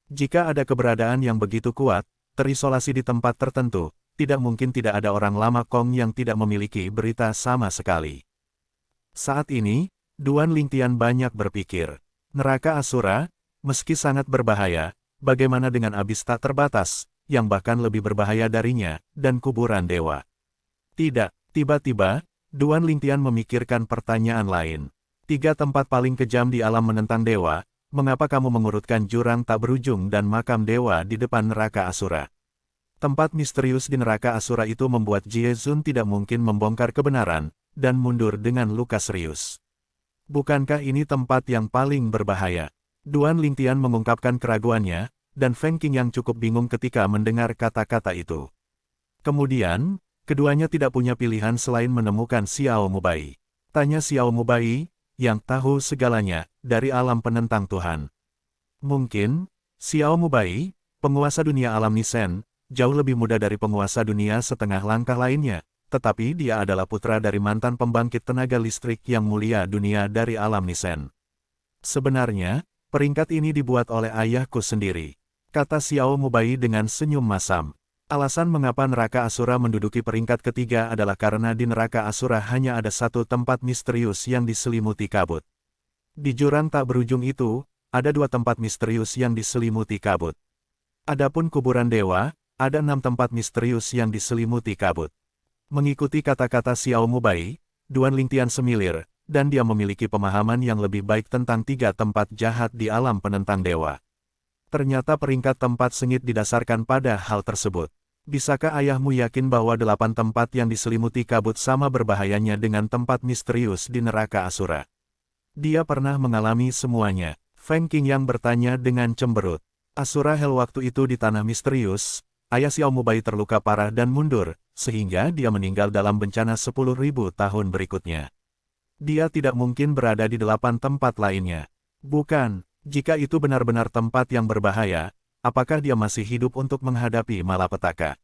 Jika ada keberadaan yang begitu kuat, terisolasi di tempat tertentu, tidak mungkin tidak ada orang lama Kong yang tidak memiliki berita sama sekali. Saat ini, Duan Lingtian banyak berpikir. Neraka Asura, meski sangat berbahaya, bagaimana dengan abyss tak terbatas, yang bahkan lebih berbahaya darinya, dan kuburan dewa? Tidak, tiba-tiba, Duan Lingtian memikirkan pertanyaan lain. 3 tempat paling kejam di alam menentang dewa, mengapa kamu mengurutkan jurang tak berujung dan makam dewa di depan neraka Asura? Tempat misterius di neraka Asura itu membuat Jie Zun tidak mungkin membongkar kebenaran, dan mundur dengan luka serius. Bukankah ini tempat yang paling berbahaya? Duan Lingtian mengungkapkan keraguannya, dan Feng Qingyang cukup bingung ketika mendengar kata-kata itu. Kemudian, keduanya tidak punya pilihan selain menemukan Xiao Mubai. Tanya Xiao Mubai, yang tahu segalanya, dari alam penentang Tuhan. Mungkin, Xiao Mubai, penguasa dunia alam Nisen, jauh lebih muda dari penguasa dunia setengah langkah lainnya, tetapi dia adalah putra dari mantan pembangkit tenaga listrik yang mulia dunia dari alam Nisen. Sebenarnya, peringkat ini dibuat oleh ayahku sendiri, kata Xiao Mubai dengan senyum masam. Alasan mengapa neraka Asura menduduki peringkat ketiga adalah karena di neraka Asura hanya ada 1 tempat misterius yang diselimuti kabut. Di jurang tak berujung itu, ada 2 tempat misterius yang diselimuti kabut. Adapun kuburan dewa, ada 6 tempat misterius yang diselimuti kabut. Mengikuti kata-kata Xiao Mubai, Duan Lingtian semilir, dan dia memiliki pemahaman yang lebih baik tentang 3 tempat jahat di alam penentang dewa. Ternyata peringkat tempat sengit didasarkan pada hal tersebut. Bisakah ayahmu yakin bahwa 8 tempat yang diselimuti kabut sama berbahayanya dengan tempat misterius di neraka Asura? Dia pernah mengalami semuanya. Feng Qingyang bertanya dengan cemberut. Asura Hell waktu itu di tanah misterius, ayah Xiao Mubai terluka parah dan mundur, sehingga dia meninggal dalam bencana 10.000 tahun berikutnya. Dia tidak mungkin berada di 8 tempat lainnya. Bukan, jika itu benar-benar tempat yang berbahaya, apakah dia masih hidup untuk menghadapi malapetaka?